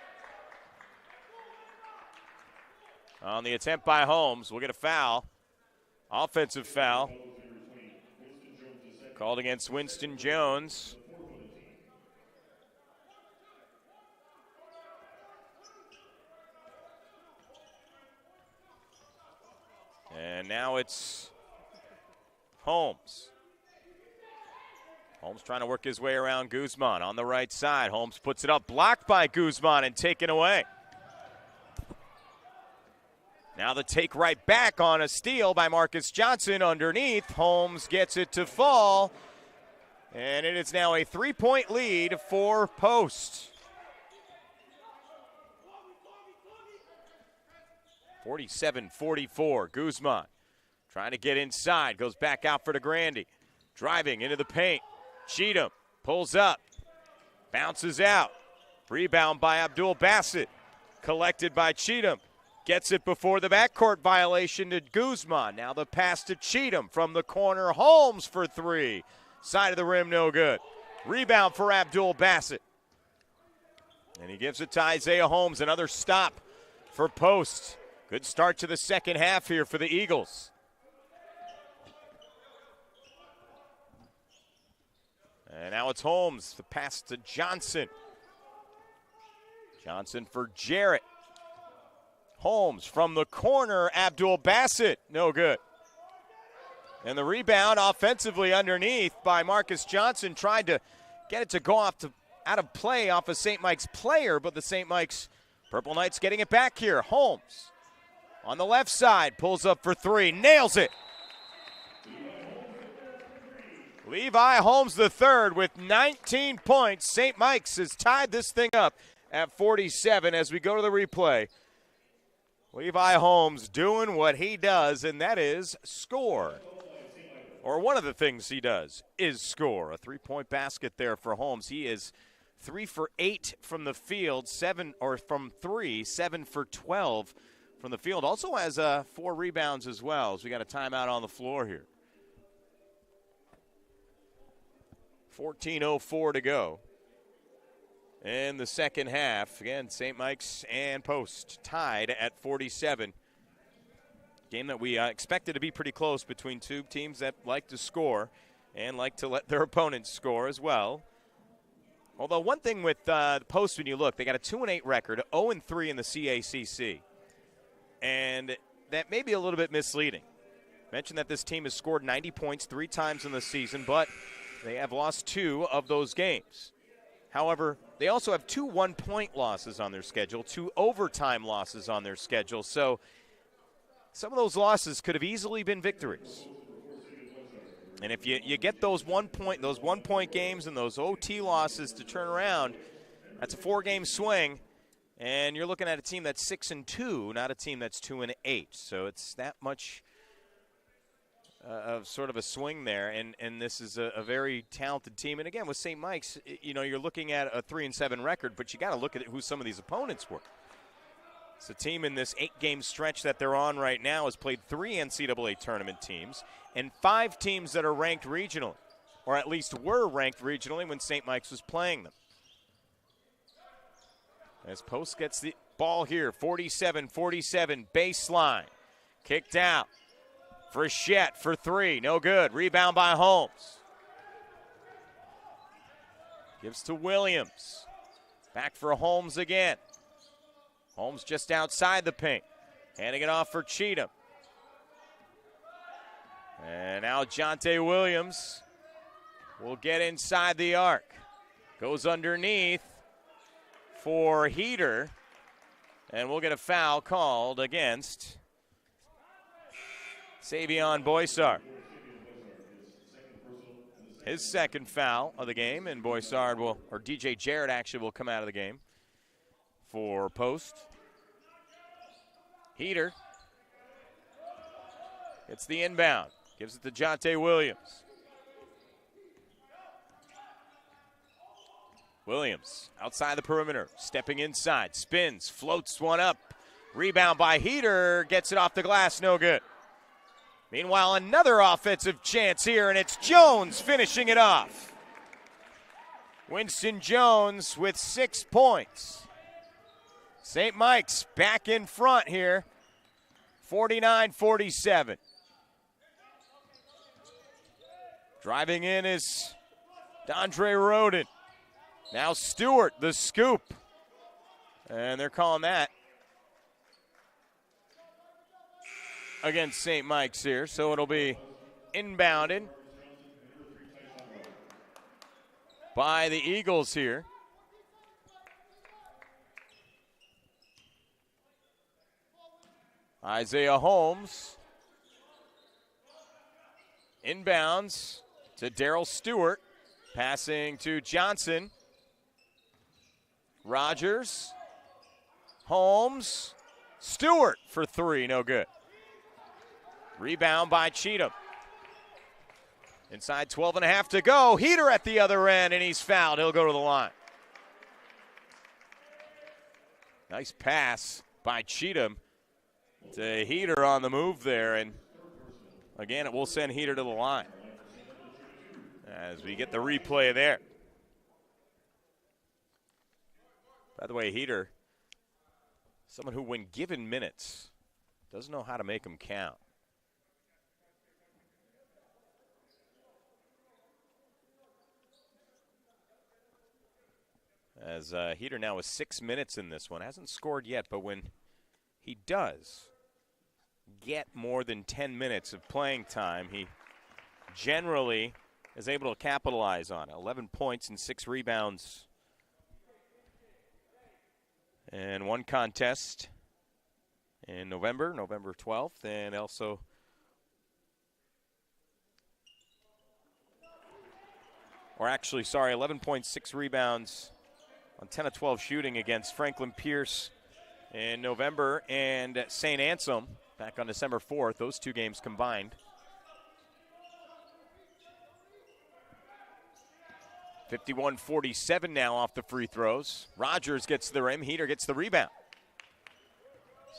On the attempt by Holmes, we'll get a foul. Offensive foul. Called against Winston Jones. And now it's Holmes. Holmes trying to work his way around Guzman on the right side. Holmes puts it up, blocked by Guzman and taken away. Now the take right back on a steal by Marcus Johnson underneath. Holmes gets it to fall. And it is now a 3-point lead for Post. 47-44. Guzman trying to get inside. Goes back out for DeGrande. Driving into the paint. Cheatham pulls up. Bounces out. Rebound by Abdul Bassett. Collected by Cheatham. Gets it before the backcourt violation to Guzman. Now the pass to Cheatham from the corner. Holmes for 3. Side of the rim, no good. Rebound for Abdul Bassett. And he gives it to Isaiah Holmes. Another stop for Post. Good start to the second half here for the Eagles. And now it's Holmes. The pass to Johnson. Johnson for Jarrett. Holmes from the corner. Abdul Bassett. No good. And the rebound offensively underneath by Marcus Johnson. Tried to get it to go out of play off a St. Mike's player, but the St. Mike's Purple Knights getting it back here. Holmes on the left side. Pulls up for 3. Nails it. Levi Holmes III with 19 points. St. Mike's has tied this thing up at 47 as we go to the replay. Levi Holmes doing what he does, and that is score. Or one of the things he does is score. A 3-point basket there for Holmes. He is 3 for 8 from the field, 7 from 3, 7 for 12 from the field. Also has 4 rebounds as well, as we got a timeout on the floor here. 14:04 to go in the second half. Again, St. Mike's and Post tied at 47. Game that we expected to be pretty close between two teams that like to score and like to let their opponents score as well. Although one thing with the Post, when you look, they got a 2-8 record, 0-3 in the CACC. And that may be a little bit misleading. Mentioned that this team has scored 90 points 3 times in the season, but they have lost 2 of those games. However, they also have 2 one-point losses on their schedule, 2 overtime losses on their schedule. So some of those losses could have easily been victories. And if you get those one-point games and those OT losses to turn around, that's a 4-game swing, and you're looking at a team that's 6-2, not a team that's 2-8. So it's that much of sort of a swing there, and this is a very talented team. And again, with St. Mike's, you're looking at a 3-7 record, but you got to look at who some of these opponents were. It's a team in this 8-game stretch that they're on right now has played 3 NCAA tournament teams and 5 teams that are ranked regionally, or at least were ranked regionally when St. Mike's was playing them. As Post gets the ball here, 47-47, baseline, kicked out. Frechette for 3, no good. Rebound by Holmes. Gives to Williams. Back for Holmes again. Holmes just outside the paint. Handing it off for Cheatham. And now Jonte Williams will get inside the arc. Goes underneath for Heater. And we'll get a foul called against Savion Boissard. His second foul of the game, and Boissard or DJ Jarrett actually will come out of the game for Post. Heater gets the inbound, gives it to Jonte Williams. Williams outside the perimeter, stepping inside, spins, floats one up. Rebound by Heater, gets it off the glass, no good. Meanwhile, another offensive chance here, and it's Jones finishing it off. Winston Jones with 6 points. St. Mike's back in front here, 49-47. Driving in is Dondre Roden. Now Stewart, the scoop. And they're calling that against St. Mike's here, so it'll be inbounded by the Eagles here. Isaiah Holmes inbounds to Darryl Stewart, passing to Johnson. Rogers, Holmes, Stewart for 3, no good. Rebound by Cheatham. Inside 12.5 to go. Heater at the other end, and he's fouled. He'll go to the line. Nice pass by Cheatham to Heater on the move there, and again, it will send Heater to the line as we get the replay there. By the way, Heater, someone who, when given minutes, doesn't know how to make them count. As Heater now with 6 minutes in this one. Hasn't scored yet, but when he does get more than 10 minutes of playing time, he generally is able to capitalize on it. 11 points and 6 rebounds. And 1 contest in November 12th, and also or actually, sorry, 11.6 rebounds on 10 of 12 shooting against Franklin Pierce in November, and St. Anselm back on December 4th. Those 2 games combined. 51-47 now off the free throws. Rogers gets the rim. Heater gets the rebound.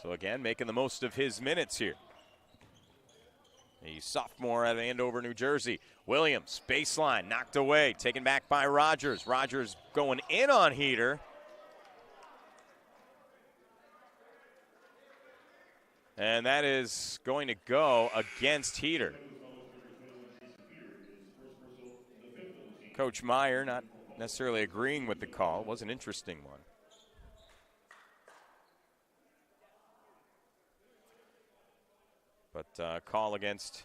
So again, making the most of his minutes here. A sophomore out of Andover, New Jersey. Williams, baseline, knocked away, taken back by Rogers. Rogers going in on Heater. And that is going to go against Heater. Coach Meyer not necessarily agreeing with the call. It was an interesting one. But But call against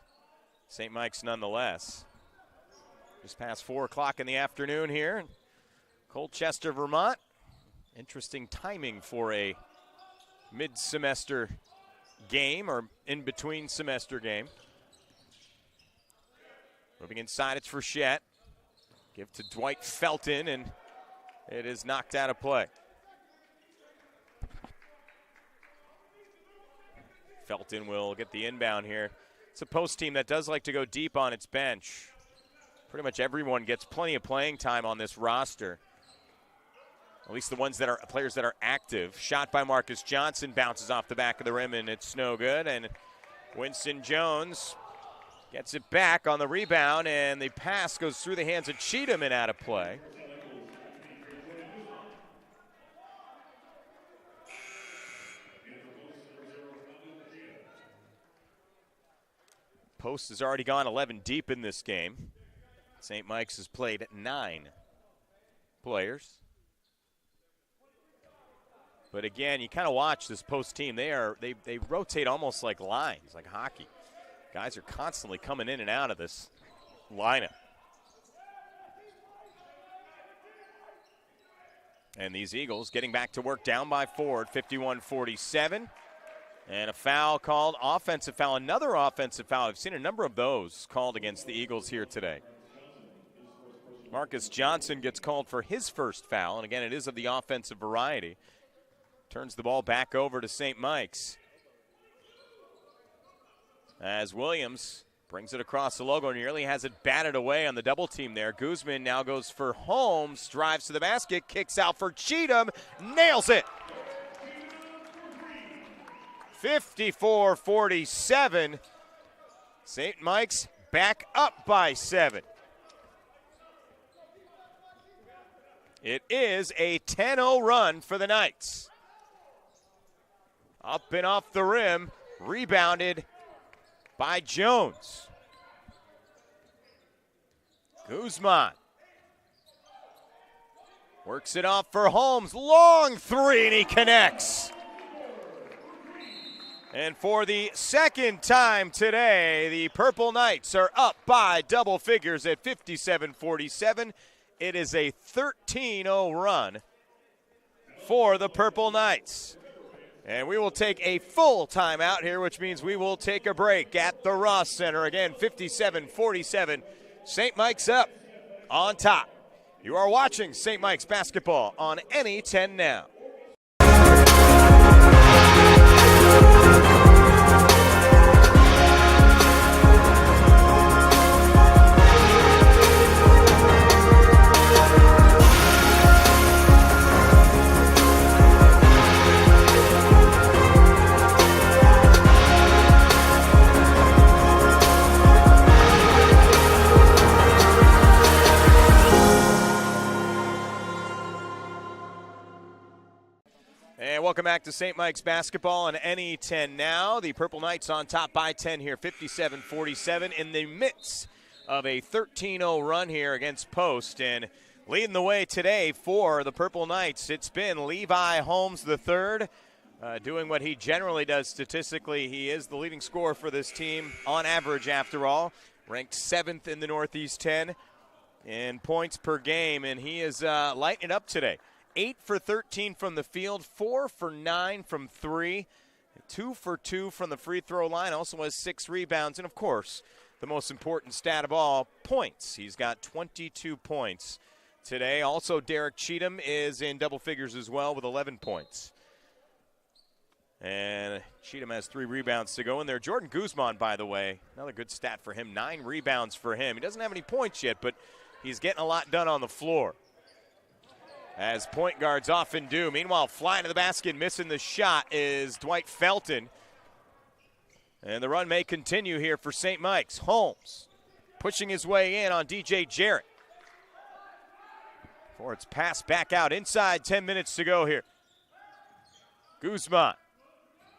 St. Mike's nonetheless. Just past 4 o'clock in the afternoon here in Colchester, Vermont. Interesting timing for a mid-semester game or in-between semester game. Moving inside, it's Frechette. Give to Dwight Felton, and it is knocked out of play. Felton will get the inbound here. It's a post team that does like to go deep on its bench. Pretty much everyone gets plenty of playing time on this roster. At least the ones that are players that are active. Shot by Marcus Johnson, bounces off the back of the rim, and it's no good. And Winston Jones gets it back on the rebound, and the pass goes through the hands of Cheatham and out of play. Post has already gone 11 deep in this game. St. Mike's has played 9 players. But again, you kind of watch this Post team. They rotate almost like lines, like hockey. Guys are constantly coming in and out of this lineup. And these Eagles getting back to work, down by 4 at 51-47. And a foul called, offensive foul, another offensive foul. I've seen a number of those called against the Eagles here today. Marcus Johnson gets called for his first foul, and again, it is of the offensive variety. Turns the ball back over to St. Mike's. As Williams brings it across the logo, nearly has it batted away on the double team there. Guzman now goes for Holmes, drives to the basket, kicks out for Cheatham, nails it. 54-47. St. Mike's back up by 7. It is a 10-0 run for the Knights. Up and off the rim, rebounded by Jones. Guzman works it off for Holmes. Long three, and he connects. And for the second time today, the Purple Knights are up by double figures at 57-47. It is a 13-0 run for the Purple Knights. And we will take a full timeout here, which means we will take a break at the Ross Center. Again, 57-47. St. Mike's up on top. You are watching St. Mike's basketball on NE10 Now. Welcome back to St. Mike's basketball on NE10 Now. The Purple Knights on top by 10 here, 57-47, in the midst of a 13-0 run here against Post. And leading the way today for the Purple Knights, it's been Levi Holmes III, doing what he generally does statistically. He is the leading scorer for this team on average, after all, ranked 7th in the Northeast 10 in points per game, and he is lighting it up today. 8 for 13 from the field, 4 for 9 from 3, 2 for 2 from the free throw line, also has 6 rebounds, and of course, the most important stat of all, points. He's got 22 points today. Also, Derek Cheatham is in double figures as well with 11 points. And Cheatham has 3 rebounds to go in there. Jordan Guzman, by the way, another good stat for him, 9 rebounds for him. He doesn't have any points yet, but he's getting a lot done on the floor, as point guards often do. Meanwhile, flying to the basket, missing the shot is Dwight Felton. And the run may continue here for St. Mike's. Holmes pushing his way in on DJ Jarrett. For its pass back out inside, 10 minutes to go here. Guzman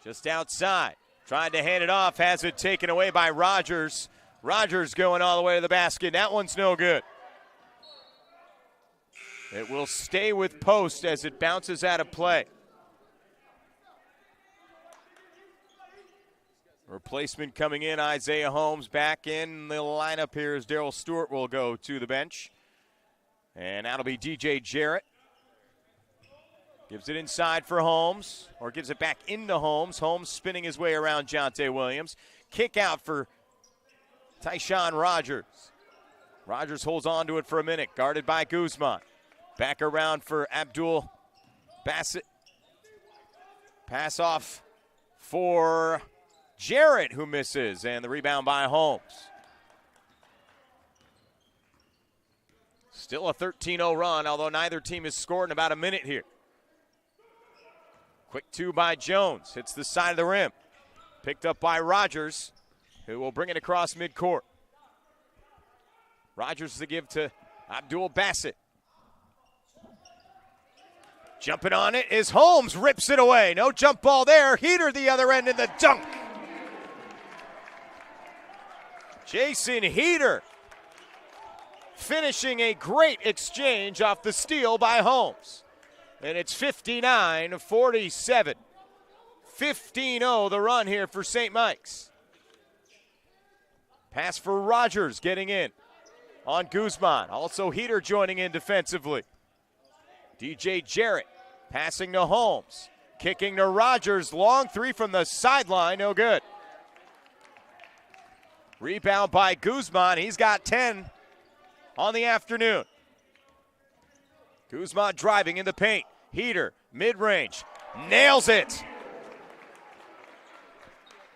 just outside, tried to hand it off, has it taken away by Rogers. Rogers going all the way to the basket. That one's no good. It will stay with Post as it bounces out of play. Replacement coming in, Isaiah Holmes back in the lineup here as Darryl Stewart will go to the bench. And that'll be DJ Jarrett. Gives it inside for Holmes, or gives it back into Holmes. Holmes spinning his way around Jonte Williams. Kick out for Tyshawn Rogers. Rogers holds on to it for a minute, guarded by Guzman. Back around for Abdul Bassett. Pass off for Jarrett, who misses, and the rebound by Holmes. Still a 13-0 run, although neither team has scored in about a minute here. Quick two by Jones. Hits the side of the rim. Picked up by Rogers, who will bring it across midcourt. Rogers to give to Abdul Bassett. Jumping on it is Holmes. Rips it away. No jump ball there. Heater the other end in the dunk. Jason Heater finishing a great exchange off the steal by Holmes. And it's 59-47. 15-0 the run here for St. Mike's. Pass for Rogers getting in on Guzman. Also Heater joining in defensively. DJ Jarrett passing to Holmes. Kicking to Rogers. Long three from the sideline. No good. Rebound by Guzman. He's got 10 on the afternoon. Guzman driving in the paint. Heater, mid-range, nails it.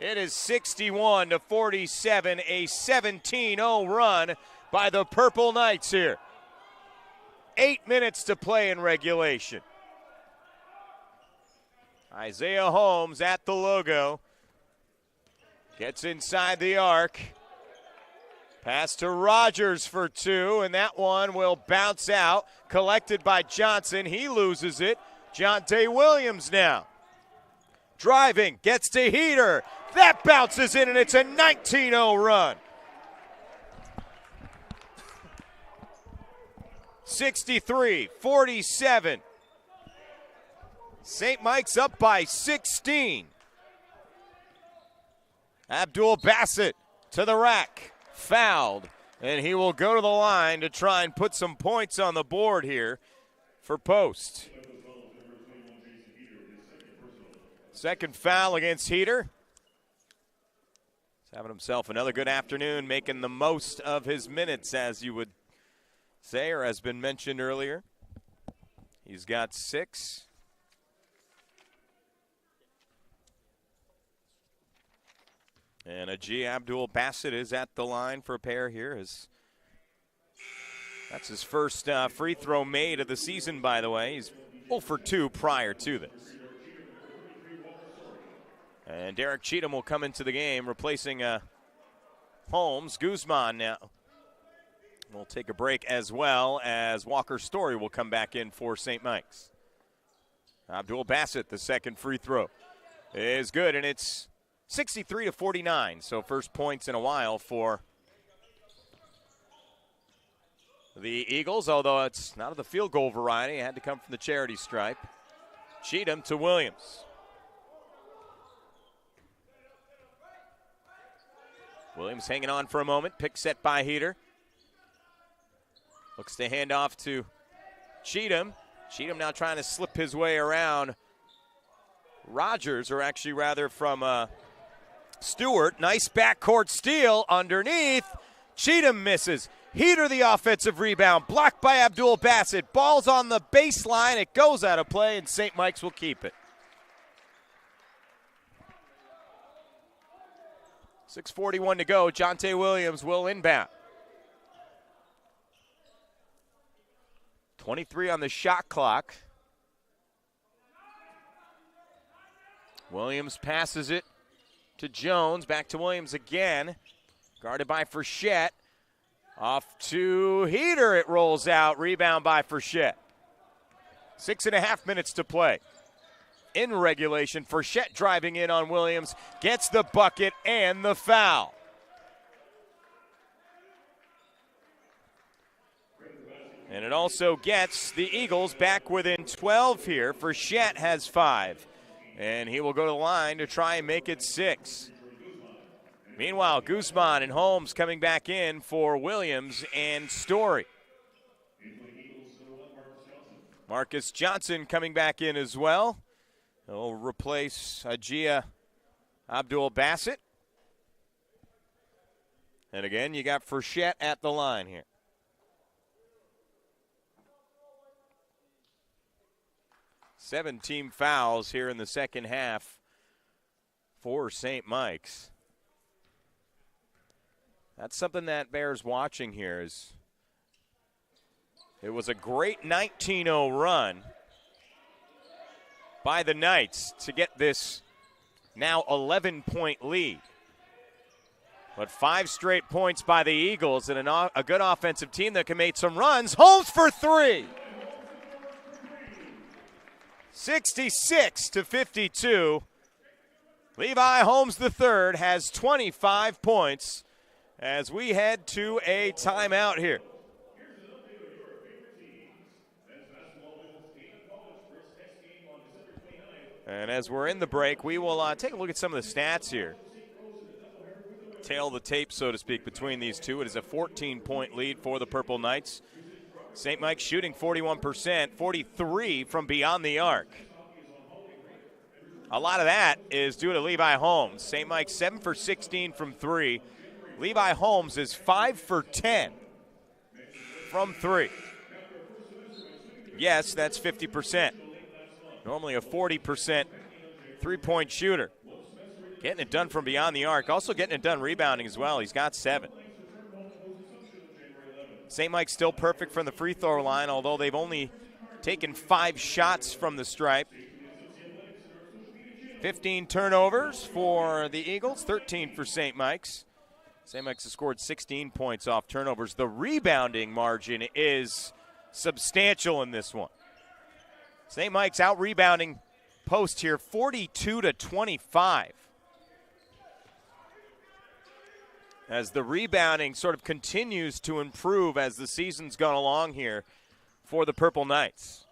It is 61-47, a 17-0 run by the Purple Knights here. 8 minutes to play in regulation. Isaiah Holmes at the logo. Gets inside the arc. Pass to Rogers for two, and that one will bounce out. Collected by Johnson. He loses it. Jonte Williams now. Driving, gets to Heater. That bounces in, and it's a 19-0 run. 63-47. St. Mike's up by 16. Abdul Bassett to the rack. Fouled, and he will go to the line to try and put some points on the board here for Post. Second foul against Heater. He's having himself another good afternoon, making the most of his minutes, as you would say, or has been mentioned earlier. He's got 6. And Ajee Abdul Bassett is at the line for a pair here. That's his first free throw made of the season, by the way. He's 0 for 2 prior to this. And Derek Cheatham will come into the game, replacing Holmes. Guzman now will take a break, as well as Walker Story will come back in for St. Mike's. Abdul Bassett, the second free throw, is good, and it's 63-49, so first points in a while for the Eagles, although it's not of the field goal variety. It had to come from the charity stripe. Cheatham to Williams. Williams hanging on for a moment. Pick set by Heater. Looks to hand off to Cheatham. Cheatham now trying to slip his way around Rogers, or actually rather from Stewart. Nice backcourt steal underneath. Cheatham misses. Heater the offensive rebound. Blocked by Abdul Bassett. Ball's on the baseline. It goes out of play, and St. Mike's will keep it. 6:41 to go. Jonte Williams will inbound. 23 on the shot clock. Williams passes it to Jones. Back to Williams again. Guarded by Frechette. Off to Heater. It rolls out. Rebound by Frechette. 6.5 minutes to play in regulation. Frechette driving in on Williams. Gets the bucket and the foul. And it also gets the Eagles back within 12 here. Frechette has 5. And he will go to the line to try and make it 6. Meanwhile, Guzman and Holmes coming back in for Williams and Story. Marcus Johnson coming back in as well. He'll replace Ajia Abdul-Bassett. And again, you got Frechette at the line here. Seven team fouls here in the second half for St. Mike's. That's something that bears watching here. It was a great 19-0 run by the Knights to get this now 11-point lead. But 5 straight points by the Eagles and a good offensive team that can make some runs. Holmes for 3. 66-52. Levi Holmes III has 25 points as we head to a timeout here. And as we're in the break, we will take a look at some of the stats here. Tail the tape, so to speak, between these two. It is a 14-point lead for the Purple Knights. St. Mike's shooting 41%, 43 from beyond the arc. A lot of that is due to Levi Holmes. St. Mike's 7 for 16 from 3. Levi Holmes is 5 for 10 from 3. Yes, that's 50%. Normally a 40% three-point shooter. Getting it done from beyond the arc. Also getting it done rebounding as well. He's got 7. St. Mike's still perfect from the free throw line, although they've only taken 5 shots from the stripe. 15 turnovers for the Eagles, 13 for St. Mike's. St. Mike's has scored 16 points off turnovers. The rebounding margin is substantial in this one. St. Mike's out rebounding post here, 42-25. As the rebounding sort of continues to improve as the season's gone along here for the Purple Knights.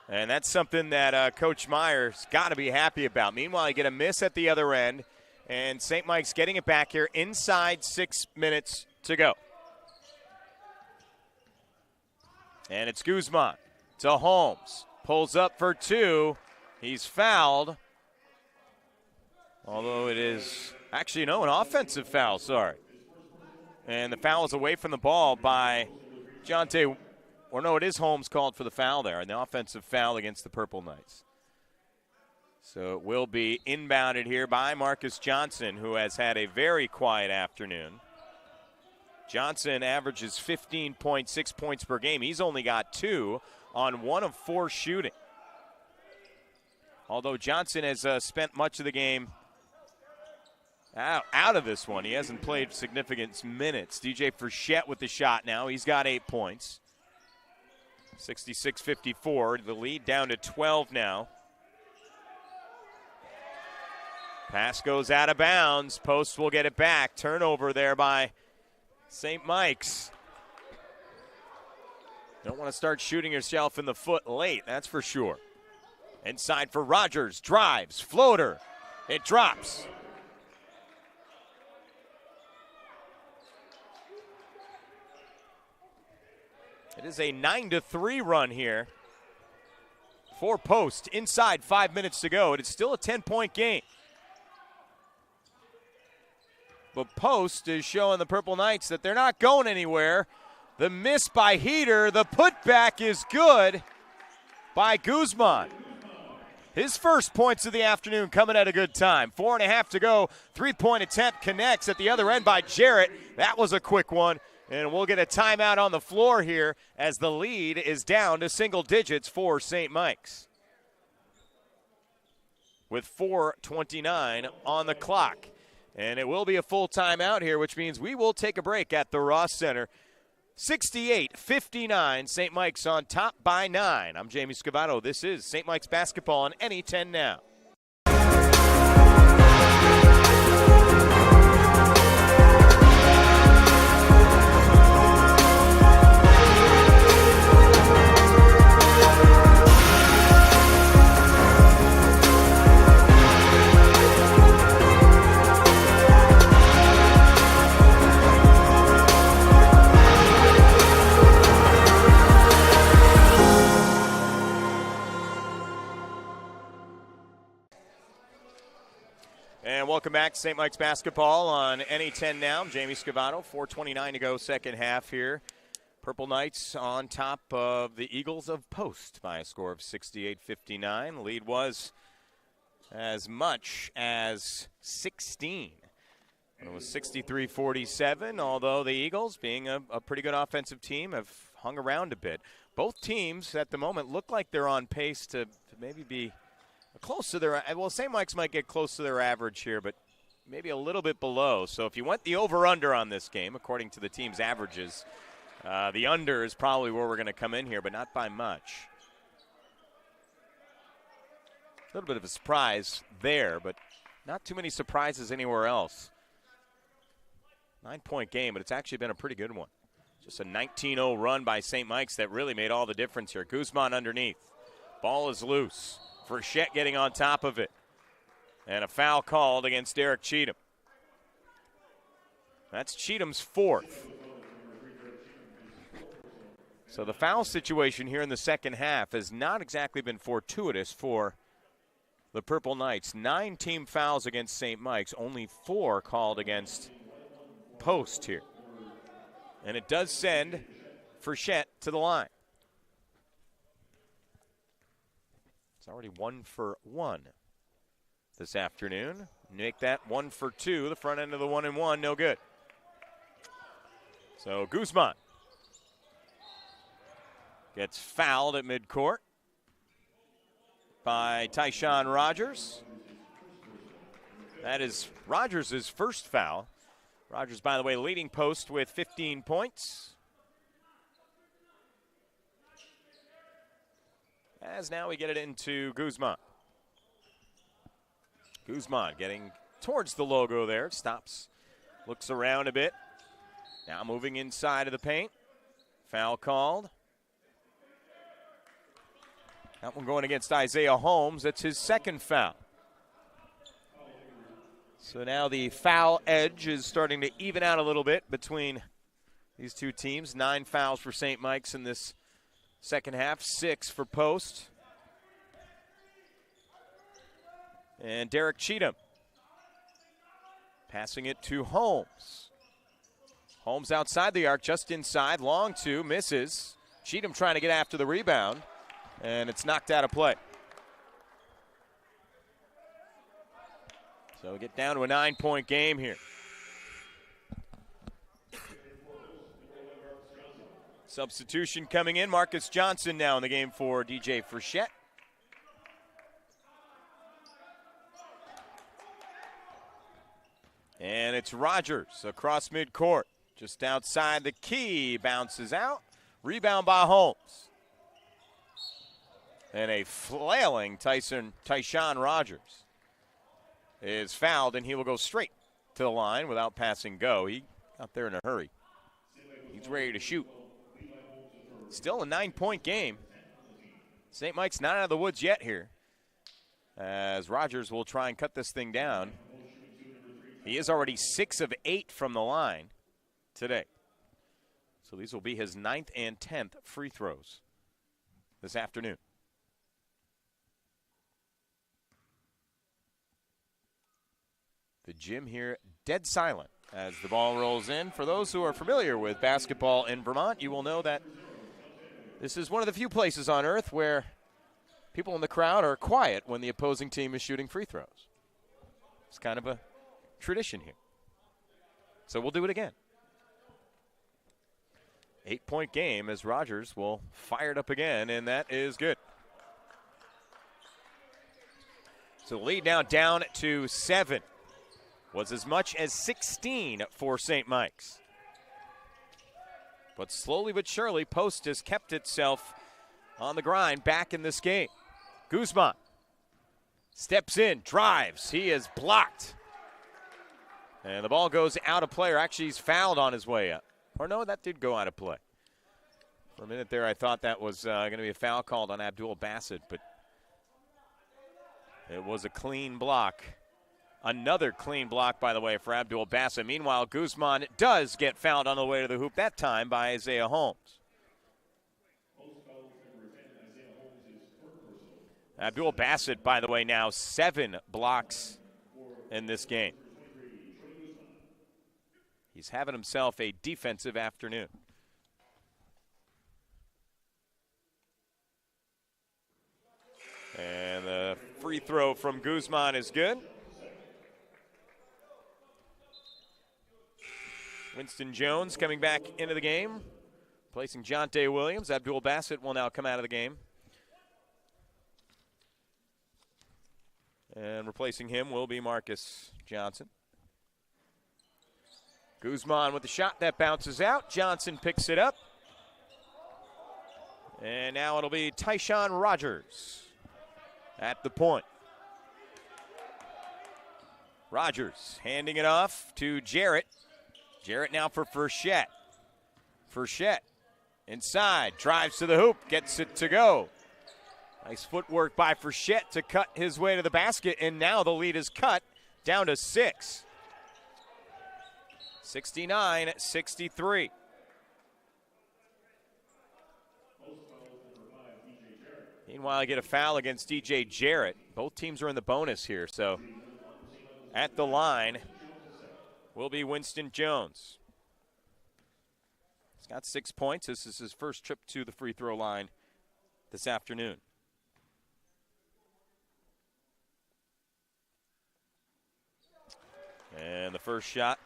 And that's something that Coach Meyer's got to be happy about. Meanwhile, you get a miss at the other end, and St. Mike's getting it back here inside 6 minutes to go. And it's Guzman to Holmes. Pulls up for 2. He's fouled. Although it is actually, no, an offensive foul, sorry. And the foul is away from the ball by Jonte. Or no, it is Holmes called for the foul there, and the offensive foul against the Purple Knights. So it will be inbounded here by Marcus Johnson, who has had a very quiet afternoon. Johnson averages 15.6 points per game. He's only got 2 on 1 of 4 shooting. Although Johnson has spent much of the game out of this one. He hasn't played significant minutes. DJ Frechette with the shot now. He's got 8 points. 66-54. The lead down to 12 now. Pass goes out of bounds. Post will get it back. Turnover there by St. Mike's. Don't want to start shooting yourself in the foot late, that's for sure. Inside for Rogers. Drives. Floater. It drops. It is a 9-3 run here for Post. Inside 5 minutes to go. It is still a 10-point game. But Post is showing the Purple Knights that they're not going anywhere. The miss by Heater. The putback is good by Guzman. His first points of the afternoon coming at a good time. 4.5 to go. 3-point attempt connects at the other end by Jarrett. That was a quick one. And we'll get a timeout on the floor here as the lead is down to single digits for St. Mike's. With 4:29 on the clock. And it will be a full timeout here, which means we will take a break at the Ross Center. 68-59, St. Mike's on top by 9. I'm Jamie Scavato. This is St. Mike's basketball on NE 10 Now. And welcome back to St. Mike's basketball on NE10 now. I'm Jamie Scavato, 4:29 to go, second half here. Purple Knights on top of the Eagles of Post by a score of 68-59. Lead was as much as 16. It was 63-47, although the Eagles, being a pretty good offensive team, have hung around a bit. Both teams at the moment look like they're on pace to maybe be close to their, well, St. Mike's might get close to their average here, but maybe a little bit below. So if you went the over-under on this game, according to the team's averages, the under is probably where we're going to come in here, but not by much. A little bit of a surprise there, but not too many surprises anywhere else. 9-point game, but it's actually been a pretty good one. Just a 19-0 run by St. Mike's that really made all the difference here. Guzman underneath. Ball is loose. Frechette getting on top of it. And a foul called against Derek Cheatham. That's Cheatham's fourth. So the foul situation here in the second half has not exactly been fortuitous for the Purple Knights. 9 team fouls against St. Mike's, only 4 called against Post here. And it does send Frechette to the line. It's already 1 for 1 this afternoon. Make that 1 for 2. The front end of the 1-and-1, no good. So Guzman gets fouled at midcourt by Tyshawn Rogers. That is Rogers' first foul. Rogers, by the way, leading Post with 15 points. As now we get it into Guzman. Guzman getting towards the logo there. Stops, looks around a bit. Now moving inside of the paint. Foul called. That one going against Isaiah Holmes. That's his second foul. So now the foul edge is starting to even out a little bit between these two teams. 9 fouls for St. Mike's in this second half, 6 for Post. And Derek Cheatham passing it to Holmes. Holmes outside the arc, just inside, long 2, misses. Cheatham trying to get after the rebound, and it's knocked out of play. So we get down to a 9-point game here. Substitution coming in. Marcus Johnson now in the game for DJ Frechette. And it's Rogers across midcourt. Just outside the key. Bounces out. Rebound by Holmes. And a flailing Tyshawn Rogers is fouled, and he will go straight to the line without passing go. He got there in a hurry. He's ready to shoot. Still a 9-point game. St. Mike's not out of the woods yet here, as Rogers will try and cut this thing down. He is already 6 of 8 from the line today. So these will be his 9th and 10th free throws this afternoon. The gym here dead silent as the ball rolls in. For those who are familiar with basketball in Vermont, you will know that this is one of the few places on earth where people in the crowd are quiet when the opposing team is shooting free throws. It's kind of a tradition here. So we'll do it again. 8-point game as Rogers will fire it up again, and that is good. So the lead now down to 7. Was as much as 16 for St. Mike's. But slowly but surely, Post has kept itself on the grind back in this game. Guzman steps in, drives. He is blocked. And the ball goes out of play, or actually he's fouled on his way up. Or no, that did go out of play. For a minute there, I thought that was going to be a foul called on Abdul Bassett, but it was a clean block. Another clean block, by the way, for Abdul Bassett. Meanwhile, Guzman does get fouled on the way to the hoop, that time by Isaiah Holmes. Abdul Bassett, by the way, now 7 blocks in this game. He's having himself a defensive afternoon. And the free throw from Guzman is good. Winston Jones coming back into the game, placing Jonte Williams. Abdul Bassett will now come out of the game. And replacing him will be Marcus Johnson. Guzman with the shot that bounces out. Johnson picks it up. And now it'll be Tyshawn Rogers at the point. Rogers handing it off to Jarrett. Jarrett now for Frechette. Frechette inside, drives to the hoop, gets it to go. Nice footwork by Frechette to cut his way to the basket, and now the lead is cut down to 6. 69-63. Meanwhile, I get a foul against DJ Jarrett. Both teams are in the bonus here, so at the line will be Winston Jones. He's got 6 points. This is his first trip to the free throw line this afternoon. And the first shot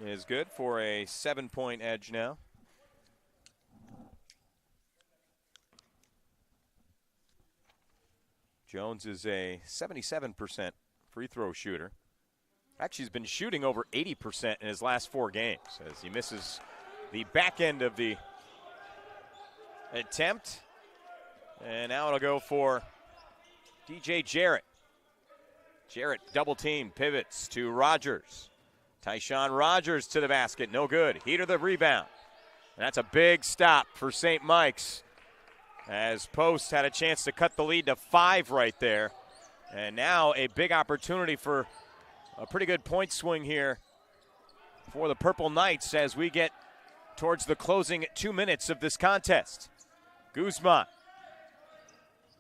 is good for a 7-point edge now. Jones is a 77% free throw shooter. Actually, he's been shooting over 80% in his last 4 games as he misses the back end of the attempt. And now it'll go for DJ Jarrett. Jarrett double team, pivots to Rogers. Tyshawn Rogers to the basket, no good. Heater the rebound. And that's a big stop for St. Mike's as Post had a chance to cut the lead to 5 right there. And now a big opportunity for a pretty good point swing here for the Purple Knights as we get towards the closing 2 minutes of this contest. Guzman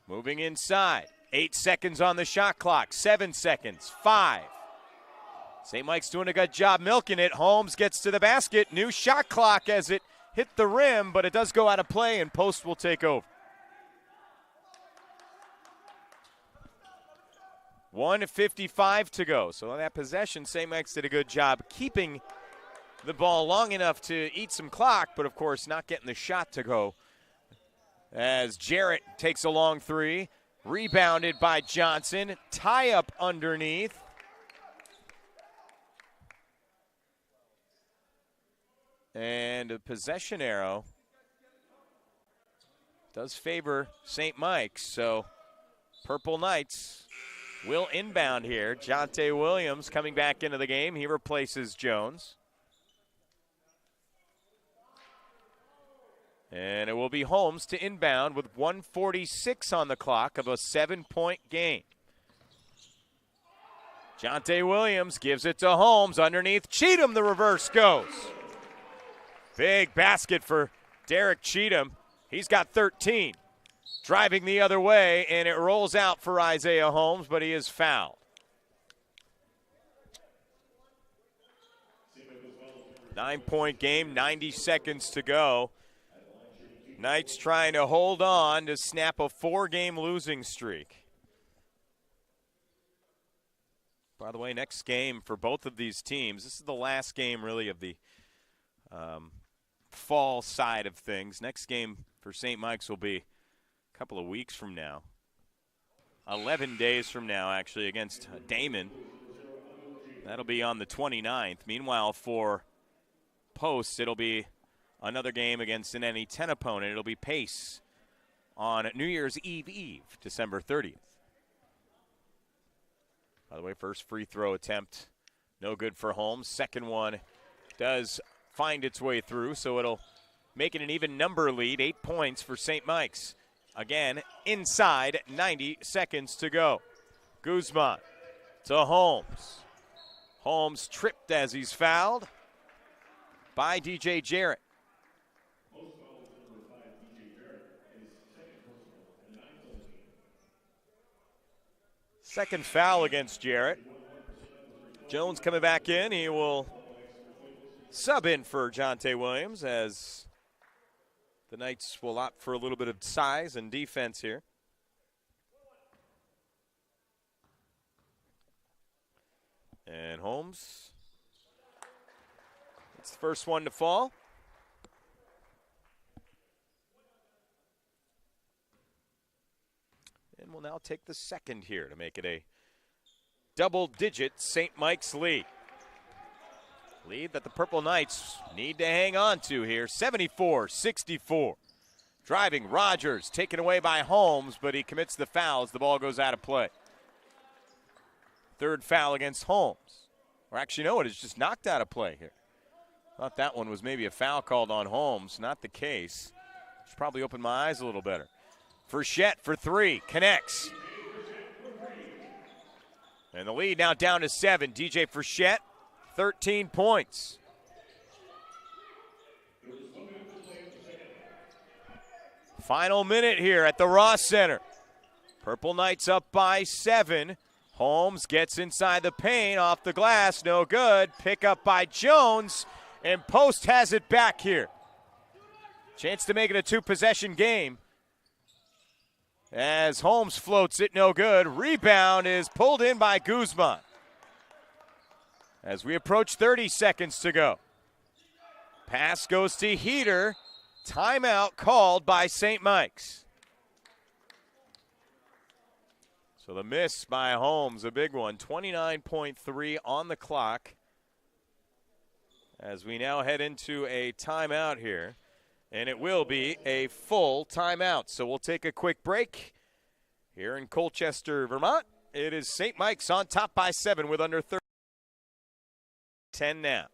moving inside. 8 seconds on the shot clock. 7 seconds. 5. St. Mike's doing a good job milking it. Holmes gets to the basket. New shot clock as it hit the rim, but it does go out of play, and Post will take over. 1:55 to go. So on that possession, St. Mike's did a good job keeping the ball long enough to eat some clock, but of course not getting the shot to go. As Jarrett takes a long 3. Rebounded by Johnson. Tie up underneath. And a possession arrow does favor St. Mike's. So Purple Knights will inbound here. Jonte Williams coming back into the game. He replaces Jones. And it will be Holmes to inbound with 1:46 on the clock of a 7-point game. Jonte Williams gives it to Holmes underneath Cheatham. The reverse goes. Big basket for Derek Cheatham. He's got 13. Driving the other way, and it rolls out for Isaiah Holmes, but he is fouled. 9-point game, 90 seconds to go. Knights trying to hold on to snap a 4-game losing streak. By the way, next game for both of these teams, this is the last game really of the fall side of things. Next game for St. Mike's will be a couple of weeks from now. 11 days from now, actually, against Damon. That'll be on the 29th. Meanwhile, for Post, it'll be another game against an NE10 opponent. It'll be Pace on New Year's Eve, December 30th. By the way, first free throw attempt, no good for Holmes. Second one does find its way through, so it'll make it an even number lead. 8 points for St. Mike's. Again, inside 90 seconds to go. Guzman to Holmes. Holmes tripped as he's fouled by DJ Jarrett. Second foul against Jarrett. Jones coming back in. He will sub in for Jonte Williams as the Knights will opt for a little bit of size and defense here. And Holmes, it's the first one to fall. And we'll now take the second here to make it a double-digit St. Mike's lead. Lead that the Purple Knights need to hang on to here, 74-64. Driving Rogers, taken away by Holmes, but he commits the foul as the ball goes out of play. Third foul against Holmes. Or actually, no, it is just knocked out of play here. Thought that one was maybe a foul called on Holmes. Not the case. Should probably open my eyes a little better. Frechette for three, connects. And the lead now down to 7. DJ Frechette, 13 points. Final minute here at the Ross Center. Purple Knights up by 7. Holmes gets inside the paint, off the glass, no good. Pick up by Jones, and Post has it back here. Chance to make it a 2-possession game. As Holmes floats it, no good. Rebound is pulled in by Guzman. As we approach 30 seconds to go. Pass goes to Heater. Timeout called by St. Mike's. So the miss by Holmes, a big one. 29.3 on the clock. As we now head into a timeout here. And it will be a full timeout. So we'll take a quick break here in Colchester, Vermont. It is St. Mike's on top by 7 with under 30. 10 now.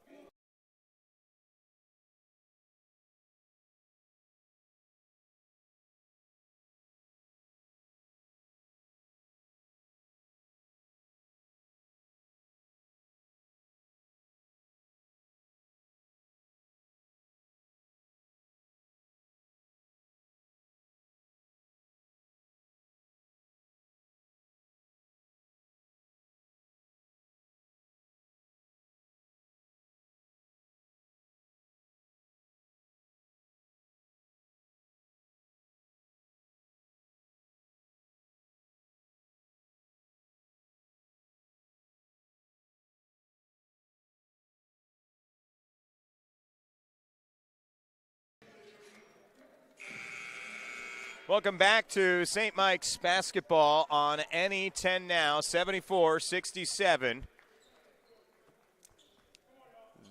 Welcome back to St. Mike's basketball on NE10 now, 74-67.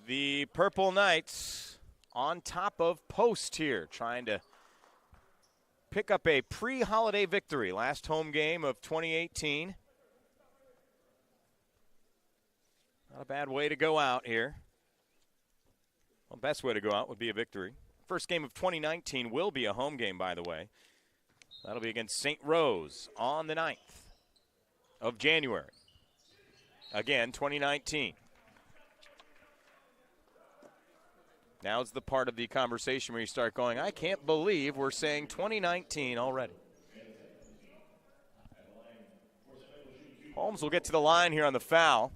The Purple Knights on top of Post here, trying to pick up a pre-holiday victory. Last home game of 2018. Not a bad way to go out here. Well, best way to go out would be a victory. First game of 2019 will be a home game, by the way. That'll be against St. Rose on the 9th of January. Again, 2019. Now's the part of the conversation where you start going, I can't believe we're saying 2019 already. Holmes will get to the line here on the foul.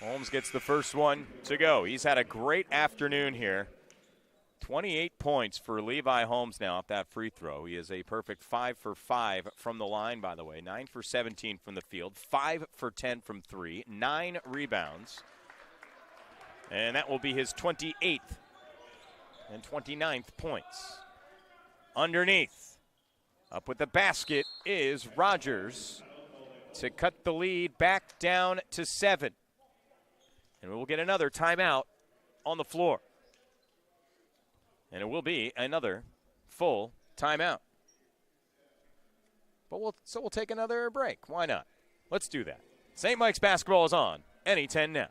Holmes gets the first one to go. He's had a great afternoon here. 28 points for Levi Holmes now off that free throw. He is a perfect 5 for 5 from the line, by the way. 9 for 17 from the field. 5 for 10 from 3. 9 rebounds. And that will be his 28th and 29th points. Underneath, up with the basket is Rogers to cut the lead back down to 7. And we will get another timeout on the floor. And it will be another full timeout. But we'll take another break. Why not? Let's do that. St. Mike's basketball is on NE10 now.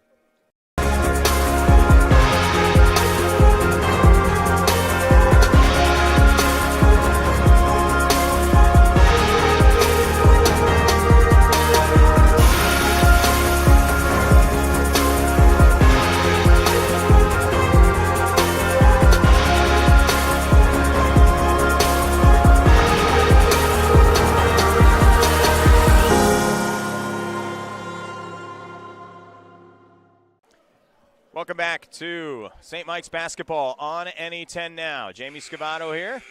welcome back to St. Mike's basketball on NE10 now. Jamie Scavato here.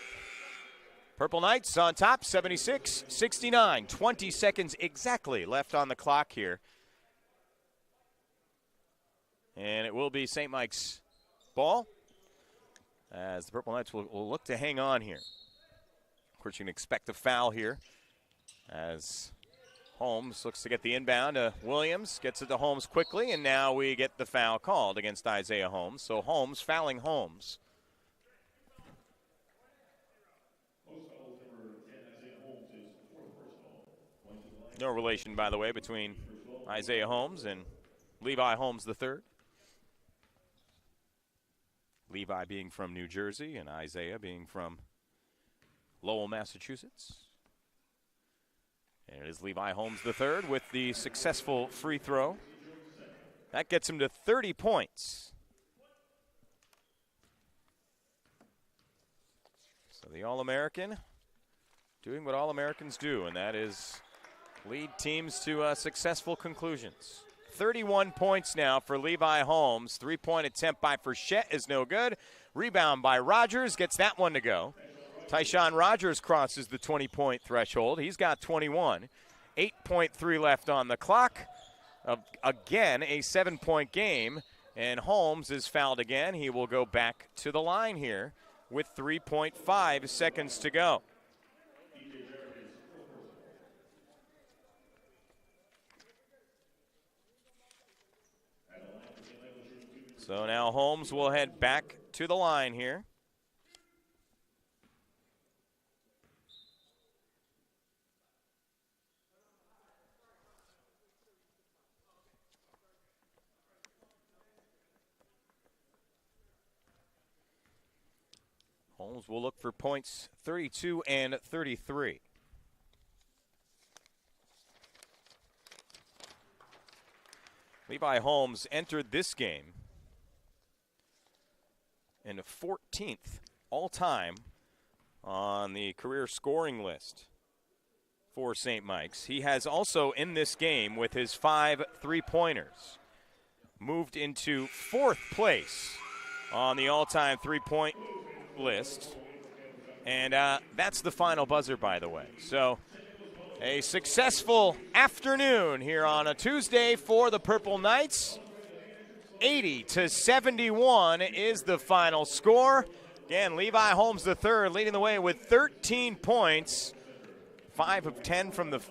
Purple Knights on top, 76-69. 20 seconds exactly left on the clock here. And it will be St. Mike's ball as the Purple Knights will look to hang on here. Of course, you can expect a foul here as Holmes looks to get the inbound. Williams gets it to Holmes quickly, and now we get the foul called against Isaiah Holmes. So Holmes fouling Holmes. No relation, by the way, between Isaiah Holmes and Levi Holmes III. Levi being from New Jersey and Isaiah being from Lowell, Massachusetts. And it is Levi Holmes III with the successful free throw. That gets him to 30 points. So the All-American doing what All-Americans do, and that is lead teams to successful conclusions. 31 points now for Levi Holmes. Three-point attempt by Frechette is no good. Rebound by Rogers gets that one to go. Tyshawn Rogers crosses the 20-point threshold. He's got 21. 8.3 left on the clock. Again, a 7-point game. And Holmes is fouled again. He will go back to the line here with 3.5 seconds to go. So now Holmes will head back to the line here. Holmes will look for points 32 and 33. Levi Holmes entered this game in the 14th all-time on the career scoring list for St. Mike's. He has also, in this game, with his 5 three-pointers, moved into 4th place on the all-time three-point list. And that's the final buzzer, by the way. So a successful afternoon here on a Tuesday for the Purple Knights. 80-71 is the final score. Again, Levi Holmes III leading the way with 13 points. 5 of 10 from the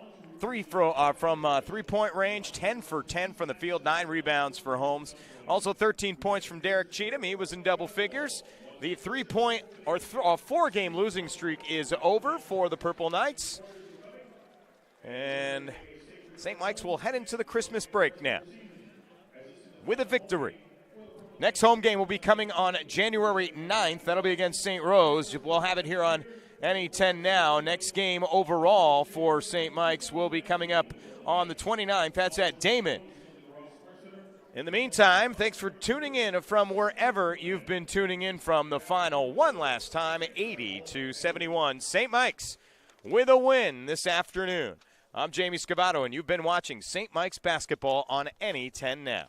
three-point range, 10 for 10 from the field, 9 rebounds for Holmes. Also 13 points from Derek Cheatham. He was in double figures. The 4-game losing streak is over for the Purple Knights. And St. Mike's will head into the Christmas break now with a victory. Next home game will be coming on January 9th. That'll be against St. Rose. We'll have it here on NE10 now. Next game overall for St. Mike's will be coming up on the 29th. That's at Damon. In the meantime, thanks for tuning in from wherever you've been tuning in from. The final one last time, 80-71. St. Mike's with a win this afternoon. I'm Jamie Scavato, and you've been watching St. Mike's basketball on NE10 now.